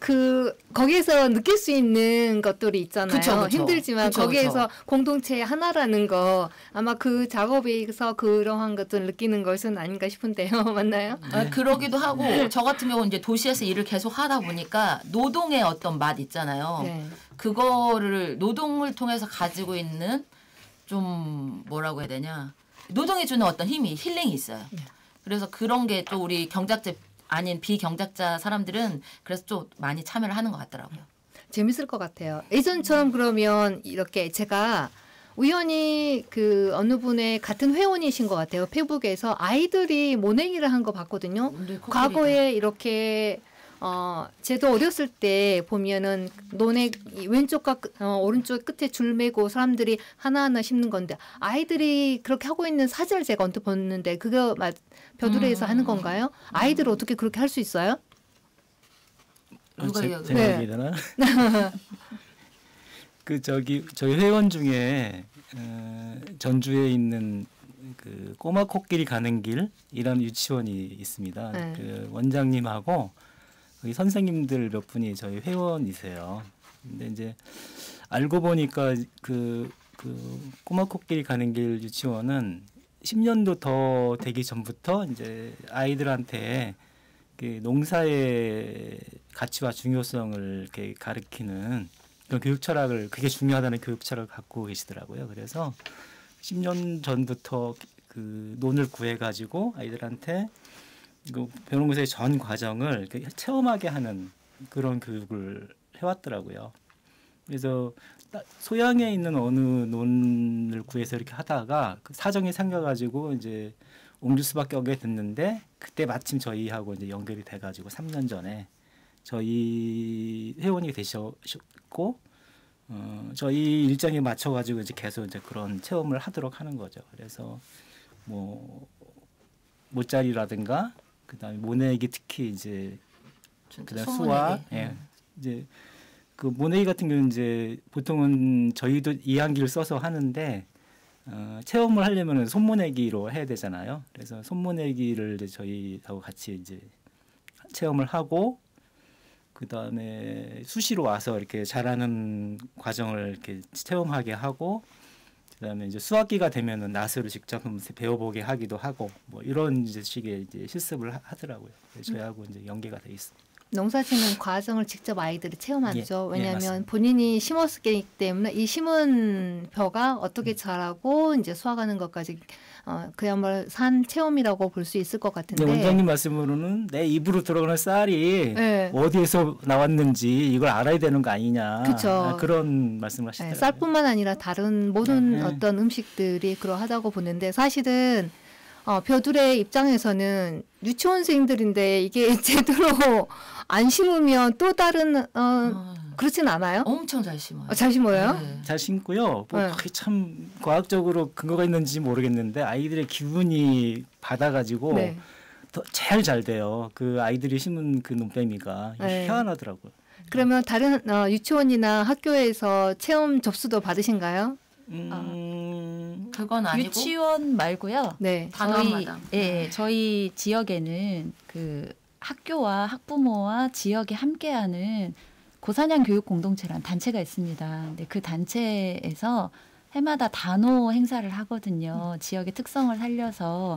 거기에서 느낄 수 있는 것들이 있잖아요. 그쵸. 힘들지만 거기에서 공동체 하나라는 거 아마 그 작업에서 그러한 것들을 느끼는 것은 아닌가 싶은데요. 맞나요? 그러기도 하고 저 같은 경우는 이제 도시에서 일을 계속 하다 보니까 노동의 어떤 맛 있잖아요. 네. 그거를 노동을 통해서 가지고 있는 좀 뭐라고 해야 되냐. 노동이 주는 어떤 힘이 힐링이 있어요. 그래서 그런 게 또 우리 경작자 아닌 비경작자 사람들은 그래서 좀 많이 참여를 하는 것 같더라고요. 재밌을 것 같아요. 예전처럼 그러면 이렇게 제가 우연히 그 어느 분의 같은 회원이신 것 같아요. 페북에서 아이들이 모내기를 한 거 봤거든요. 과거에 이렇게 제도 어렸을 때 보면은 논의 왼쪽과 오른쪽 끝에 줄 매고 사람들이 하나하나 심는 건데 아이들이 그렇게 하고 있는 사진을 제가 언뜻 봤는데 그거 벼두레에서 하는 건가요? 아이들 어떻게 그렇게 할 수 있어요? 제가 얘기되나? 그 저희 회원 중에 전주에 있는 그 꼬마 코끼리 가는 길이라는 유치원이 있습니다. 네. 그 원장님하고 거기 선생님들 몇 분이 저희 회원이세요. 근데 이제 알고 보니까 그 꼬마 코끼리 가는 길 유치원은 10년도 더 되기 전부터 이제 아이들한테 그 농사의 가치와 중요성을 이렇게 가르치는 그런 교육 철학을 그게 중요하다는 교육 철학을 갖고 계시더라고요. 그래서 10년 전부터 그 논을 구해 가지고 아이들한테 그 벼농사의 전 과정을 체험하게 하는 그런 교육을 해왔더라고요. 그래서 소양에 있는 어느 논을 구해서 이렇게 하다가 그 사정이 생겨가지고 이제 옮길 수밖에 없게 됐는데 그때 마침 저희하고 이제 연결이 돼가지고 3년 전에 저희 회원이 되셨고 저희 일정에 맞춰가지고 이제 계속 이제 그런 체험을 하도록 하는 거죠. 그래서 뭐 모짜리라든가 그다음에 모내기 특히 이제 그다음 수학, 이제 그 모내기 같은 경우는 이제 보통은 저희도 이항기를 써서 하는데 체험을 하려면 손모내기로 해야 되잖아요. 그래서 손모내기를 이제 저희하고 같이 이제 체험을 하고 그다음에 수시로 와서 이렇게 잘하는 과정을 이렇게 체험하게 하고 그다음에 이제 수학기가 되면은 나스를 직접 배워보게 하기도 하고 뭐 이런 이제 식의 이제 실습을 하더라고요. 저희하고 이제 연계가 돼 있습니다. 농사짓는 과정을 직접 아이들이 체험하죠. 왜냐하면 예, 본인이 심었기 때문에 이 심은 벼가 어떻게 자라고 이제 수확하는 것까지 그야말로 산 체험이라고 볼 수 있을 것 같은데. 원장님 말씀으로는 내 입으로 들어가는 쌀이 네. 어디에서 나왔는지 이걸 알아야 되는 거 아니냐. 그쵸. 그런 말씀을 하시더라고요. 네, 쌀뿐만 아니라 다른 모든 어떤 음식들이 그러하다고 보는데 사실은 벼들의 입장에서는 유치원생들인데 이게 제대로 안 심으면 또 다른 그렇진 않아요? 엄청 잘 심어요. 잘 심어요? 네. 잘 심고요. 뭐 네. 그게 참 과학적으로 근거가 있는지 모르겠는데 아이들의 기운이 받아가지고 네. 더 제일 잘 돼요. 그 아이들이 심은 그 논뱀이가 네. 희한하더라고요. 그러면 다른 유치원이나 학교에서 체험 접수도 받으신가요? 그건 아니고 유치원 말고요. 네. 저희 지역에는 그 학교와 학부모와 지역이 함께하는 고사냥 교육 공동체라는 단체가 있습니다. 근데 그 단체에서 해마다 단오 행사를 하거든요. 지역의 특성을 살려서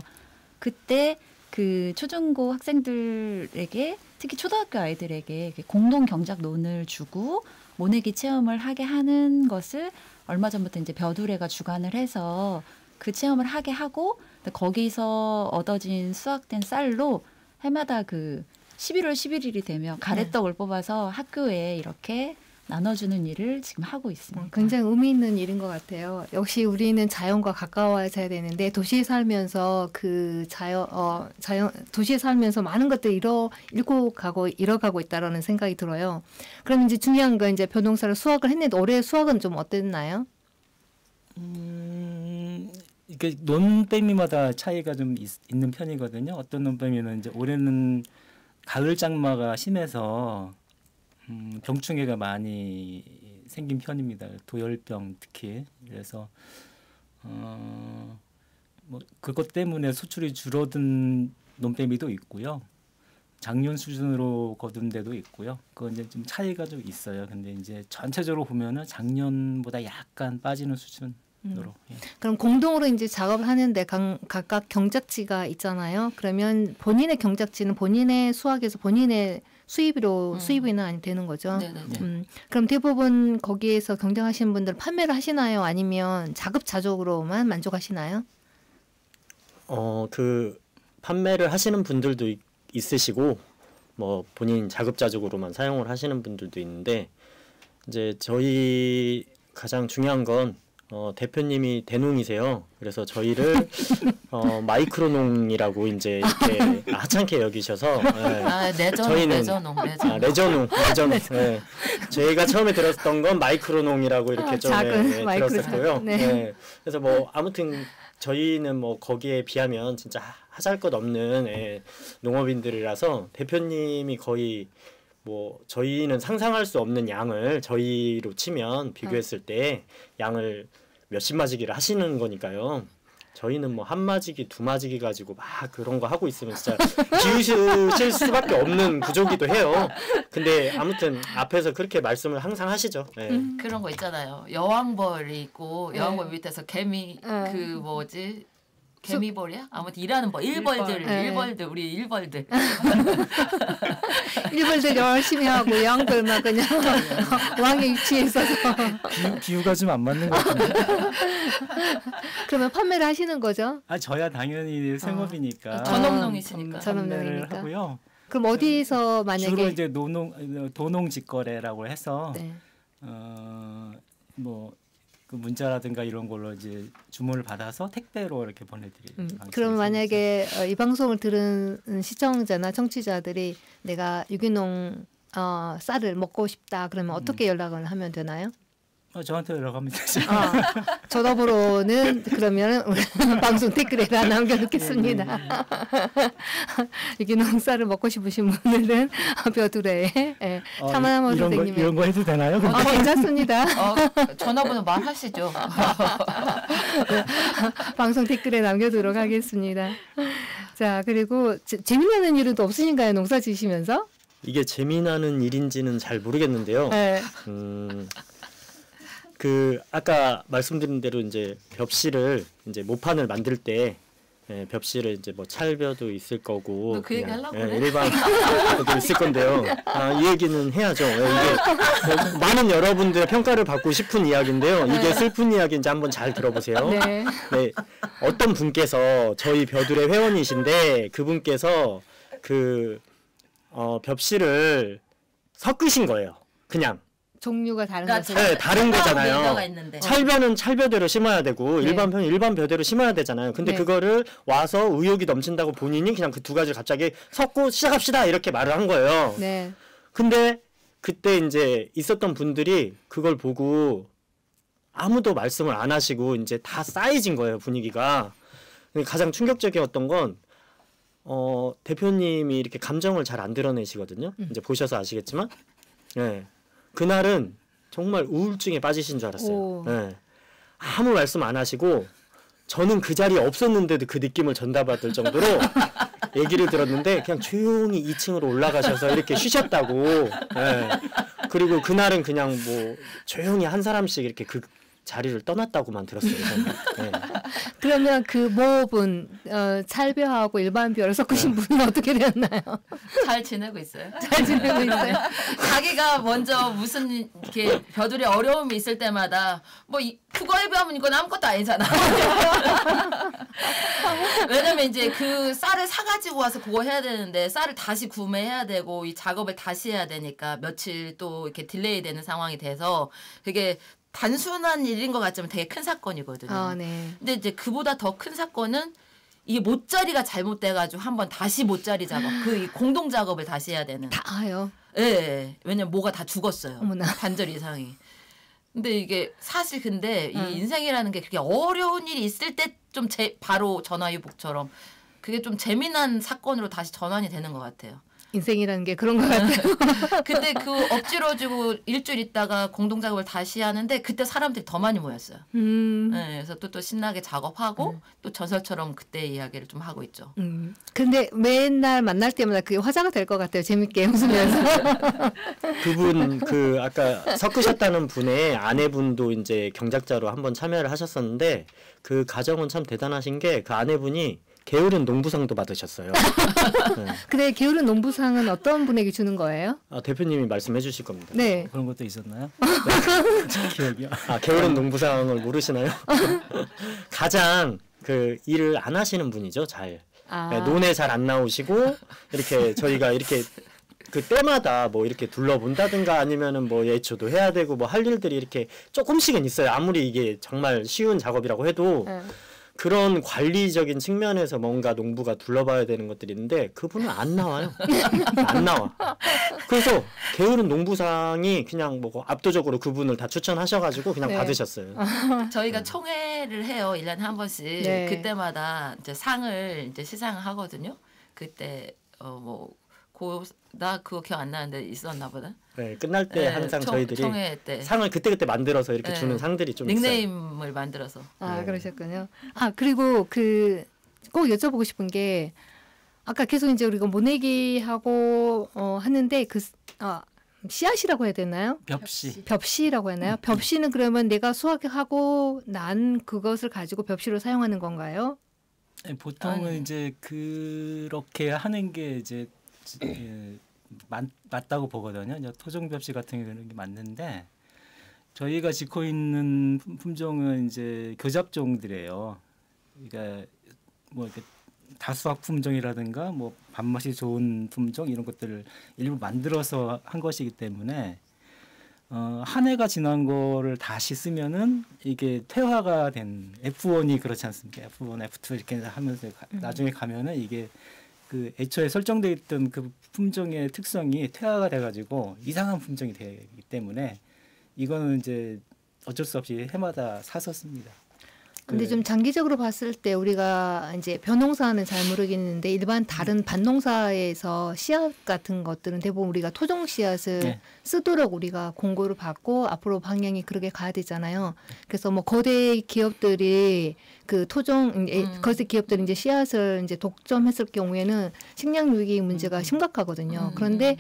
그때 그 초중고 학생들에게 특히 초등학교 아이들에게 공동 경작론을 주고 모내기 체험을 하게 하는 것을 얼마 전부터 이제 벼두레가 주관을 해서 그 체험을 하게 하고 거기서 얻어진 수확된 쌀로 해마다 그 11월 11일이 되면 가래떡을 뽑아서 학교에 이렇게 나눠주는 일을 지금 하고 있습니다. 굉장히 의미 있는 일인 것 같아요. 역시 우리는 자연과 가까워져야 되는데 도시에 살면서 그 도시에 살면서 많은 것들 잃어가고 있다라는 생각이 들어요. 그럼 이제 중요한 건 이제 벼농사를 수확을 했는데 올해 수확은 좀 어땠나요? 이게 논배미마다 차이가 좀 있는 편이거든요. 어떤 논배미는 이제 올해는 가을 장마가 심해서 병충해가 많이 생긴 편입니다. 도열병 특히. 그래서 뭐 그것 때문에 수출이 줄어든 논배미도 있고요. 작년 수준으로 거둔 데도 있고요. 그건 이제 좀 차이가 좀 있어요. 근데 이제 전체적으로 보면은 작년보다 약간 빠지는 수준으로. 예. 그럼 공동으로 이제 작업을 하는데 각각 경작지가 있잖아요. 그러면 본인의 경작지는 본인의 수확에서 본인의 수입이나 아니 되는 거죠. 네네. 그럼 대부분 거기에서 경작하시는 분들 판매를 하시나요? 아니면 자급자족으로만 만족하시나요? 그 판매를 하시는 분들도 있으시고 뭐 본인 자급자족으로만 사용을 하시는 분들도 있는데 이제 저희 가장 중요한 건 대표님이 대농이세요. 그래서 저희를 마이크로농이라고 이제 이렇게 하찮게 여기셔서 레저농. 네. 저희가 처음에 들었던 건 마이크로농이라고 이렇게 좀 들었었고요. 네. 그래서 뭐 아무튼 저희는 뭐 거기에 비하면 진짜 하잘것없는 농업인들이라서 대표님이 거의 뭐 저희는 상상할 수 없는 양을 저희로 치면 비교했을 때 양을 몇십 마지기를 하시는 거니까요. 저희는 뭐 한 마지기, 두 마지기 가지고 막 그런 거 하고 있으면 진짜 비우실 수밖에 없는 구조기도 해요. 근데 아무튼 앞에서 그렇게 말씀을 항상 하시죠. 네. 그런 거 있잖아요. 여왕벌이 있고 여왕벌 밑에서 개미 그 뭐지? 개미벌이야? 아무튼 일하는 벌, 일벌들, 우리 일벌들. 일벌들 열심히 하고 여왕벌만 그냥 왕의 위치에 있어서. 비유가 좀 안 맞는 것 같은데. 그러면 판매를 하시는 거죠? 저야 당연히 생업이니까. 전업농이시니까. 판매를 하고요. 그럼 어디서 만약에 주로 이제 도농직거래라고 해서 뭐. 그 문자라든가 이런 걸로 이제 주문을 받아서 택배로 이렇게 보내드리는. 그럼 만약에 이 방송을 들은 시청자나 청취자들이 내가 유기농 쌀을 먹고 싶다 그러면 어떻게 연락을 하면 되나요? 저한테 연락하면 되죠. 전화번호는 그러면 방송 댓글에다 남겨놓겠습니다. 유기농 쌀을 먹고 싶으신 분들은 벼두레 차만한 선생님 이런 거 해도 되나요? 괜찮습니다. 전화번호 말하시죠. 방송 댓글에 남겨두도록 하겠습니다. 자 그리고 재미나는 일은 또 없으신가요? 농사 지으시면서? 이게 재미나는 일인지는 잘 모르겠는데요. 네. 그 아까 말씀드린 대로 이제 벽실을 이제 모판을 만들 때 벽실을 이제 뭐 찰벼도 있을 거고 그 얘기 하려고 그래? 일반도 있을 건데요. 이 얘기는 해야죠. 이게 뭐 많은 여러분들의 평가를 받고 싶은 이야기인데요. 이게 슬픈 이야기인지 한번 잘 들어보세요. 네. 어떤 분께서 저희 벼들의 회원이신데 그분께서 그 벽실을 섞으신 거예요. 그냥. 종류가 다른 거죠. 네, 다른 거잖아요. 있는데. 찰벼는 찰벼대로 심어야 되고 일반 벼는 일반 벼대로 심어야 되잖아요. 근데 그거를 와서 의욕이 넘친다고 본인이 그냥 그 두 가지를 갑자기 섞고 시작합시다 이렇게 말을 한 거예요. 네. 근데 그때 이제 있었던 분들이 그걸 보고 아무도 말씀을 안 하시고 이제 다 싸해진 거예요, 분위기가. 가장 충격적이었던 건 대표님이 이렇게 감정을 잘 안 드러내시거든요. 이제 보셔서 아시겠지만. 네. 그날은 정말 우울증에 빠지신 줄 알았어요. 네. 아무 말씀 안 하시고 저는 그 자리에 없었는데도 그 느낌을 전달받을 정도로 얘기를 들었는데 그냥 조용히 2층으로 올라가셔서 이렇게 쉬셨다고. 네. 그리고 그날은 그냥 뭐 조용히 한 사람씩 이렇게 자리를 떠났다고만 들었어요. 저는. 네. 그러면 그 모업은 찰벼하고 일반 벼를 섞으신 분은 어떻게 되었나요? 잘 지내고 있어요. 잘 지내고 있어요. 자기가 먼저 무슨 이렇게 벼들이 어려움이 있을 때마다 뭐 국어에 비하면 이건 아무것도 아니잖아. 왜냐면 이제 그 쌀을 사가지고 와서 그거 해야 되는데 쌀을 다시 구매해야 되고 이 작업을 다시 해야 되니까 며칠 또 이렇게 딜레이 되는 상황이 돼서 그게 단순한 일인 것 같지만 되게 큰 사건이거든요. 아, 네. 근데 이제 그보다 더 큰 사건은 이게 못자리가 잘못돼가지고 한번 다시 못자리 작업, 그 공동 작업을 다시 해야 되는. 다요. 예, 예. 왜냐면 뭐가 다 죽었어요. 어머나. 관절 이상이. 근데 이게 사실 근데 이 인생이라는 게 그렇게 어려운 일이 있을 때 좀 바로 전화위복처럼 그게 좀 재미난 사건으로 다시 전환이 되는 것 같아요. 인생이라는 게 그런 것 같아요. 근데 그 엎질러지고 일주일 있다가 공동작업을 다시 하는데 그때 사람들이 더 많이 모였어요. 네, 그래서 또 신나게 작업하고 또 전설처럼 그때 이야기를 좀 하고 있죠. 근데 맨날 만날 때마다 그게 화제가 될 것 같아요. 재밌게 웃으면서. 그분 그 아까 섞으셨다는 분의 아내분도 이제 경작자로 한번 참여를 하셨었는데 그 가정은 참 대단하신 게 그 아내분이 게으른 농부상도 받으셨어요. 네. 근데 게으른 농부상은 어떤 분에게 주는 거예요? 대표님이 말씀해 주실 겁니다. 네. 그런 것도 있었나요? 네. 기억이요. 게으른 농부상을 모르시나요? 가장 그 일을 안 하시는 분이죠. 잘. 네, 논에 잘 안 나오시고 이렇게 저희가 이렇게 그 때마다 뭐 이렇게 둘러본다든가 아니면은 뭐 예초도 해야 되고 뭐 할 일들이 이렇게 조금씩은 있어요. 아무리 이게 정말 쉬운 작업이라고 해도 그런 관리적인 측면에서 뭔가 농부가 둘러봐야 되는 것들이 있는데 그분은 안 나와요. 안 나와. 그래서 게으른 농부상이 그냥 뭐 압도적으로 그분을 다 추천하셔가지고 그냥 네. 받으셨어요. 저희가 총회를 해요. 1년에 한 번씩. 네. 그때마다 이제 상을 이제 시상을 하거든요. 그때 나 그거 기억 안 나는데 있었나 보다. 네, 끝날 때 항상 저희들이 총회 때 상을 그때그때 만들어서 이렇게 주는 상들이 좀 있어요. 닉네임을 만들어서. 네. 그러셨군요. 그리고 그 꼭 여쭤보고 싶은 게 아까 계속 이제 우리가 모내기하고 하는데 그 씨앗이라고 해야 되나요? 벽시. 벽시라고 했나요? 벽시는 그러면 내가 수확하고 난 그것을 가지고 벽시로 사용하는 건가요? 네, 보통은 이제 그렇게 하는 게 이제 맞다고 보거든요. 이제 토종 벽시 같은 경우는 게 맞는데 저희가 짓고 있는 품종은 이제 교잡종들이에요. 그러니까 뭐 이렇게 다수학 품종이라든가 뭐 밥맛이 좋은 품종 이런 것들을 일부 만들어서 한 것이기 때문에 한 해가 지난 거를 다시 쓰면은 이게 퇴화가 된 F1이 그렇지 않습니까? F1, F2 이렇게 하면서 나중에 가면은 이게 그 애초에 설정돼 있던 그 품종의 특성이 퇴화가 돼가지고 이상한 품종이 되기 때문에 이거는 이제 어쩔 수 없이 해마다 사서 씁니다. 근데 좀 장기적으로 봤을 때 우리가 이제 벼농사는 잘 모르겠는데 일반 다른 밭농사에서 씨앗 같은 것들은 대부분 우리가 토종 씨앗을 쓰도록 우리가 공고를 받고 앞으로 방향이 그렇게 가야 되잖아요. 그래서 뭐 거대 기업들이 그 토종 거대 기업들이 이제 씨앗을 이제 독점했을 경우에는 식량 위기 문제가 심각하거든요. 그런데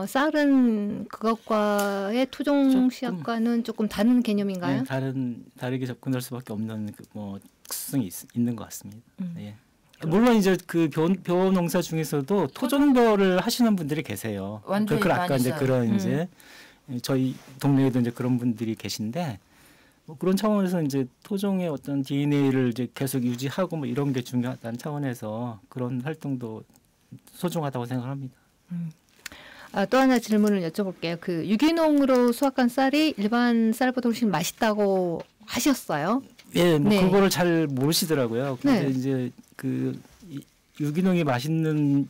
쌀은 그것과의 토종 씨앗과는 조금 다른 개념인가요? 네, 다르게 접근할 수밖에 없는 뭐 특성이 있는 것 같습니다. 예. 물론 이제 그 벼 농사 중에서도 토종벼를 하시는 분들이 계세요. 완전히 그 아까 많이 이제 써요. 그런 이제 저희 동네에도 이제 그런 분들이 계신데 뭐 그런 차원에서 이제 토종의 어떤 DNA를 이제 계속 유지하고 뭐 이런 게 중요하다는 차원에서 그런 활동도 소중하다고 생각합니다. 또 하나 질문을 여쭤볼게요. 그 유기농으로 수확한 쌀이 일반 쌀보다 훨씬 맛있다고 하셨어요? 예, 뭐 네. 그거를 잘 모르시더라고요. 근데 네. 이제 그 유기농이 맛있는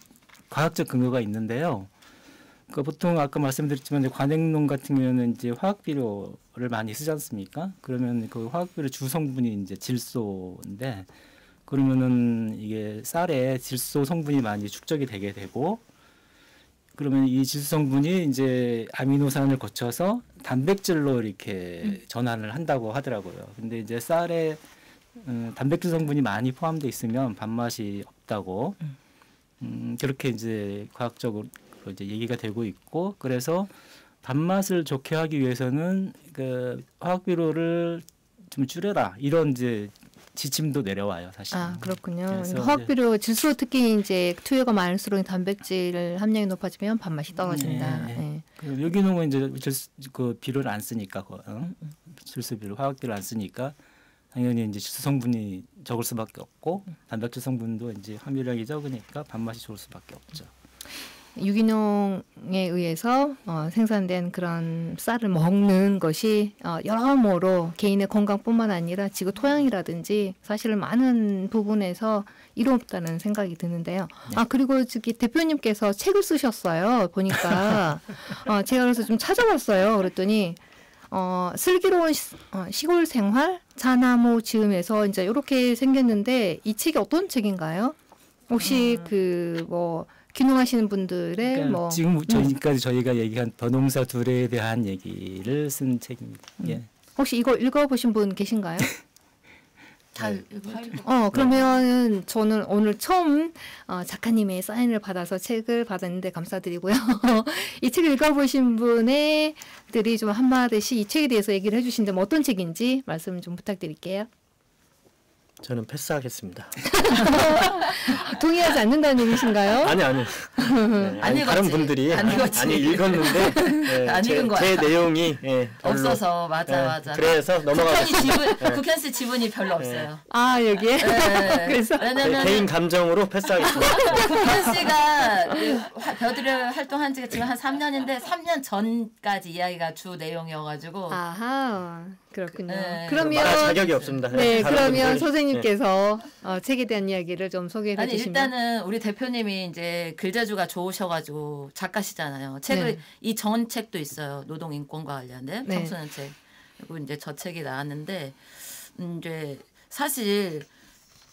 과학적 근거가 있는데요. 그 보통 아까 말씀드렸지만 이제 관행농 같은 경우는 이제 화학 비료를 많이 쓰지 않습니까? 그러면 그 화학 비료 주 성분이 이제 질소인데 그러면은 이게 쌀에 질소 성분이 많이 축적이 되게 되고 그러면 이 질소 성분이 이제 아미노산을 거쳐서 단백질로 이렇게 전환을 한다고 하더라고요. 근데 이제 쌀에 단백질 성분이 많이 포함되어 있으면 밥맛이 없다고 그렇게 이제 과학적으로 이제 얘기가 되고 있고 그래서 밥맛을 좋게 하기 위해서는 그 화학 비료를 좀 줄여라 이런 이제 지침도 내려와요 사실. 아 그렇군요. 그래서 화학비료 질소 특히 이제 투여가 많을수록 단백질 함량이 높아지면 밥맛이 떨어진다. 네. 그 유기농은 이제 그 비료를 안 쓰니까 질소 비료, 화학비료를 안 쓰니까 당연히 이제 질소 성분이 적을 수밖에 없고 단백질 성분도 이제 함유량이 적으니까 밥맛이 좋을 수밖에 없죠. 유기농에 의해서 생산된 그런 쌀을 먹는 것이 여러모로 개인의 건강뿐만 아니라 지구 토양이라든지 사실 많은 부분에서 이롭다는 생각이 드는데요. 네. 아 그리고 저기 대표님께서 책을 쓰셨어요. 보니까 제가 그래서 좀 찾아봤어요. 그랬더니 슬기로운 시골 생활 자나무 지음에서 이제 이렇게 생겼는데 이 책이 어떤 책인가요? 혹시 그 뭐 귀농하시는 분들의 그러니까 뭐 지금 저희까지 저희가 얘기한 벼농사 둘에 대한 얘기를 쓴 책입니다. 예. 혹시 이걸 읽어보신 분 계신가요? 다 네. 그러면 저는 오늘 처음 작가님의 사인을 받아서 책을 받았는데 감사드리고요. 이 책을 읽어보신 분들이 좀 한마디씩 이 책에 대해서 얘기를 해주신다면 어떤 책인지 말씀 좀 부탁드릴게요. 저는 패스하겠습니다. 동의하지 않는다는 얘기신가요? 아니. 네, 안 다른 읽었지. 분들이 안 읽었지. 아니 읽었는데 네, 안 읽은 거야. 제 내용이 별로, 없어서 맞아. 그래서 넘어가겠습니다. 국현 씨 지분이 별로 없어요. 아 여기에 네. 그래서 왜냐면 개인 감정으로 패스하겠습니다. 국현 씨가 벼들에 활동한 지가 지금 한 3년인데 3년 전까지 이야기가 주 내용이어가지고 아하 그렇군요. 네. 그러면 말할 자격이 없습니다. 네 다른 그러면 분들이. 선생님께서 책에 대한 이야기를 좀 소개해 아니 주시면 일단은 우리 대표님이 이제 글재주가 좋으셔가지고 작가시잖아요. 책을 네. 이 전 책도 있어요. 노동 인권과 관련된 네. 청소년 책. 그리고 이제 저 책이 나왔는데 이제 사실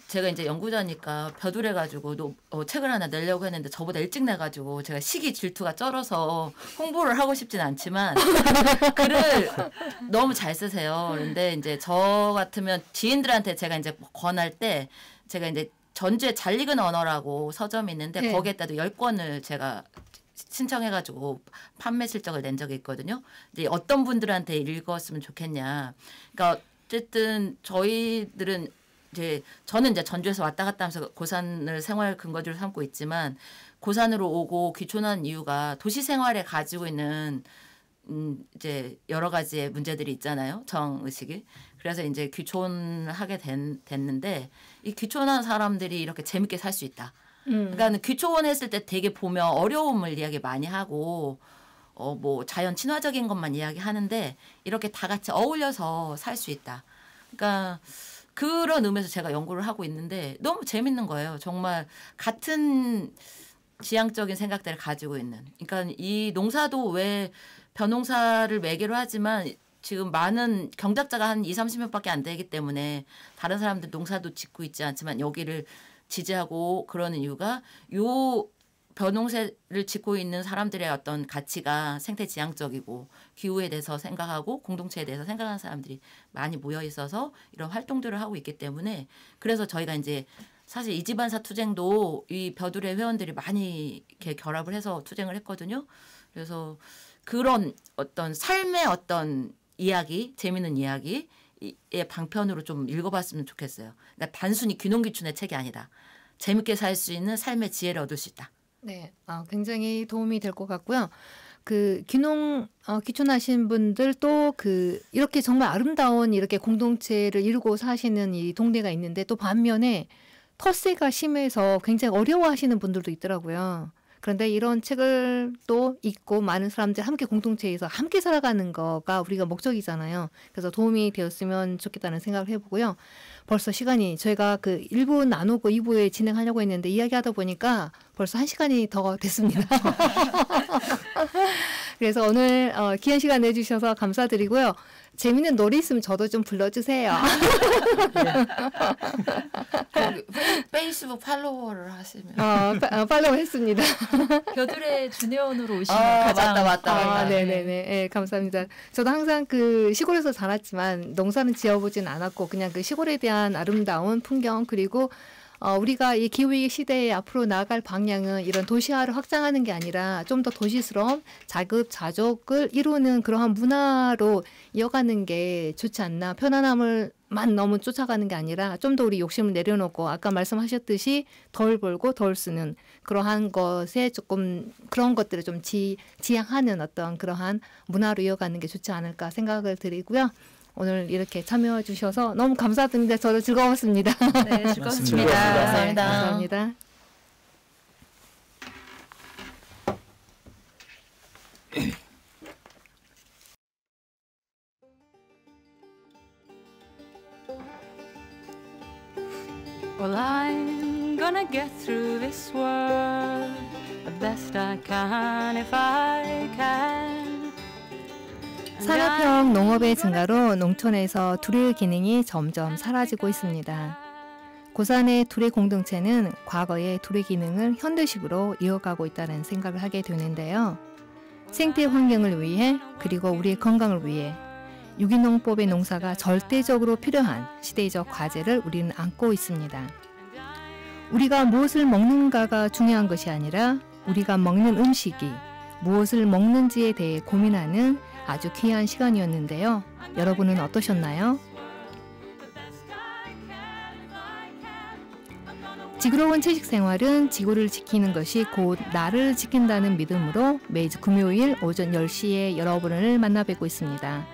제가 이제 연구자니까 벼들해가지고 책을 하나 내려고 했는데 저보다 일찍 내가지고 제가 시기 질투가 쩔어서 홍보를 하고 싶진 않지만 글을 너무 잘 쓰세요. 그런데 이제 저 같으면 지인들한테 제가 이제 권할 때 제가 이제 전주에 잘 익은 언어라고 서점이 있는데 네. 거기에다도 10권을 제가 신청해가지고 판매 실적을 낸 적이 있거든요. 이제 어떤 분들한테 읽었으면 좋겠냐. 그러니까 어쨌든 저희들은 이제 저는 이제 전주에서 왔다 갔다 하면서 고산을 생활 근거지로 삼고 있지만 고산으로 오고 귀촌한 이유가 도시 생활에 가지고 있는 이제 여러 가지의 문제들이 있잖아요. 정의식이. 그래서 이제 귀촌하게 됐는데 이 귀촌한 사람들이 이렇게 재밌게 살 수 있다. 그러니까 귀촌했을 때 되게 보면 어려움을 이야기 많이 하고 뭐 자연 친화적인 것만 이야기하는데 이렇게 다 같이 어울려서 살 수 있다. 그러니까 그런 의미에서 제가 연구를 하고 있는데 너무 재밌는 거예요. 정말 같은 지향적인 생각들을 가지고 있는. 그러니까 이 농사도 왜 벼농사를 매개로 하지만 지금 많은 경작자가 한 20-30명밖에 안 되기 때문에 다른 사람들 농사도 짓고 있지 않지만 여기를 지지하고 그러는 이유가 요 벼농사를 짓고 있는 사람들의 어떤 가치가 생태 지향적이고 기후에 대해서 생각하고 공동체에 대해서 생각하는 사람들이 많이 모여 있어서 이런 활동들을 하고 있기 때문에 그래서 저희가 이제 사실 이지반사 투쟁도 이 벼들의 회원들이 많이 이렇게 결합을 해서 투쟁을 했거든요. 그래서 그런 어떤 삶의 어떤 이야기, 재미있는 이야기의 방편으로 좀 읽어봤으면 좋겠어요. 그러니까 단순히 귀농귀촌의 책이 아니다. 재밌게 살 수 있는 삶의 지혜를 얻을 수 있다. 네, 굉장히 도움이 될 것 같고요. 그 귀촌하신 분들 또 이렇게 정말 아름다운 이렇게 공동체를 이루고 사시는 이 동네가 있는데 또 반면에 텃세가 심해서 굉장히 어려워하시는 분들도 있더라고요. 그런데 이런 책을 또 읽고 많은 사람들 함께 공동체에서 함께 살아가는 거가 우리가 목적이잖아요. 그래서 도움이 되었으면 좋겠다는 생각을 해보고요. 벌써 시간이 저희가 1부 나누고 2부에 진행하려고 했는데 이야기하다 보니까 벌써 1시간이 더 됐습니다. 그래서 오늘 귀한 시간 내주셔서 감사드리고요. 재밌는 노래 있으면 저도 좀 불러주세요. 페이스북 팔로워를 하시면 팔로우 했습니다. 벼들의 준회원으로 오시면 맞다. 네네네. 네, 감사합니다. 저도 항상 시골에서 자랐지만 농사는 지어보진 않았고 그냥 시골에 대한 아름다운 풍경 그리고 우리가 이 기후위기 시대에 앞으로 나아갈 방향은 이런 도시화를 확장하는 게 아니라 좀 더 도시스러움, 자급자족을 이루는 그러한 문화로 이어가는 게 좋지 않나. 편안함을만 너무 쫓아가는 게 아니라 좀 더 우리 욕심을 내려놓고 아까 말씀하셨듯이 덜 벌고 덜 쓰는 그러한 것에 조금 그런 것들을 좀 지향하는 어떤 그러한 문화로 이어가는 게 좋지 않을까 생각을 드리고요. 오늘 이렇게 참여해 주셔서 너무 감사드립니다. 저도 즐거웠습니다. 네, 즐거웠습니다. 즐거웠습니다. 감사합니다. 감사합니다. Well, I'm gonna get through this world the best I can if I can. 산업형 농업의 증가로 농촌에서 둘의 기능이 점점 사라지고 있습니다. 고산의 둘의 공동체는 과거의 둘의 기능을 현대식으로 이어가고 있다는 생각을 하게 되는데요. 생태 환경을 위해 그리고 우리의 건강을 위해 유기농법의 농사가 절대적으로 필요한 시대적 과제를 우리는 안고 있습니다. 우리가 무엇을 먹는가가 중요한 것이 아니라 우리가 먹는 음식이 무엇을 먹는지에 대해 고민하는 아주 귀한 시간이었는데요. 여러분은 어떠셨나요? 지구로운 채식 생활은 지구를 지키는 것이 곧 나를 지킨다는 믿음으로 매주 금요일 오전 10시에 여러분을 만나 뵙고 있습니다.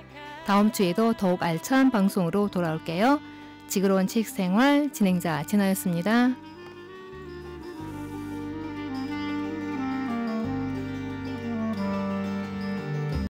다음 주에도 더욱 알찬 방송으로 돌아올게요. 지구로운 채식 생활 진행자 진아였습니다.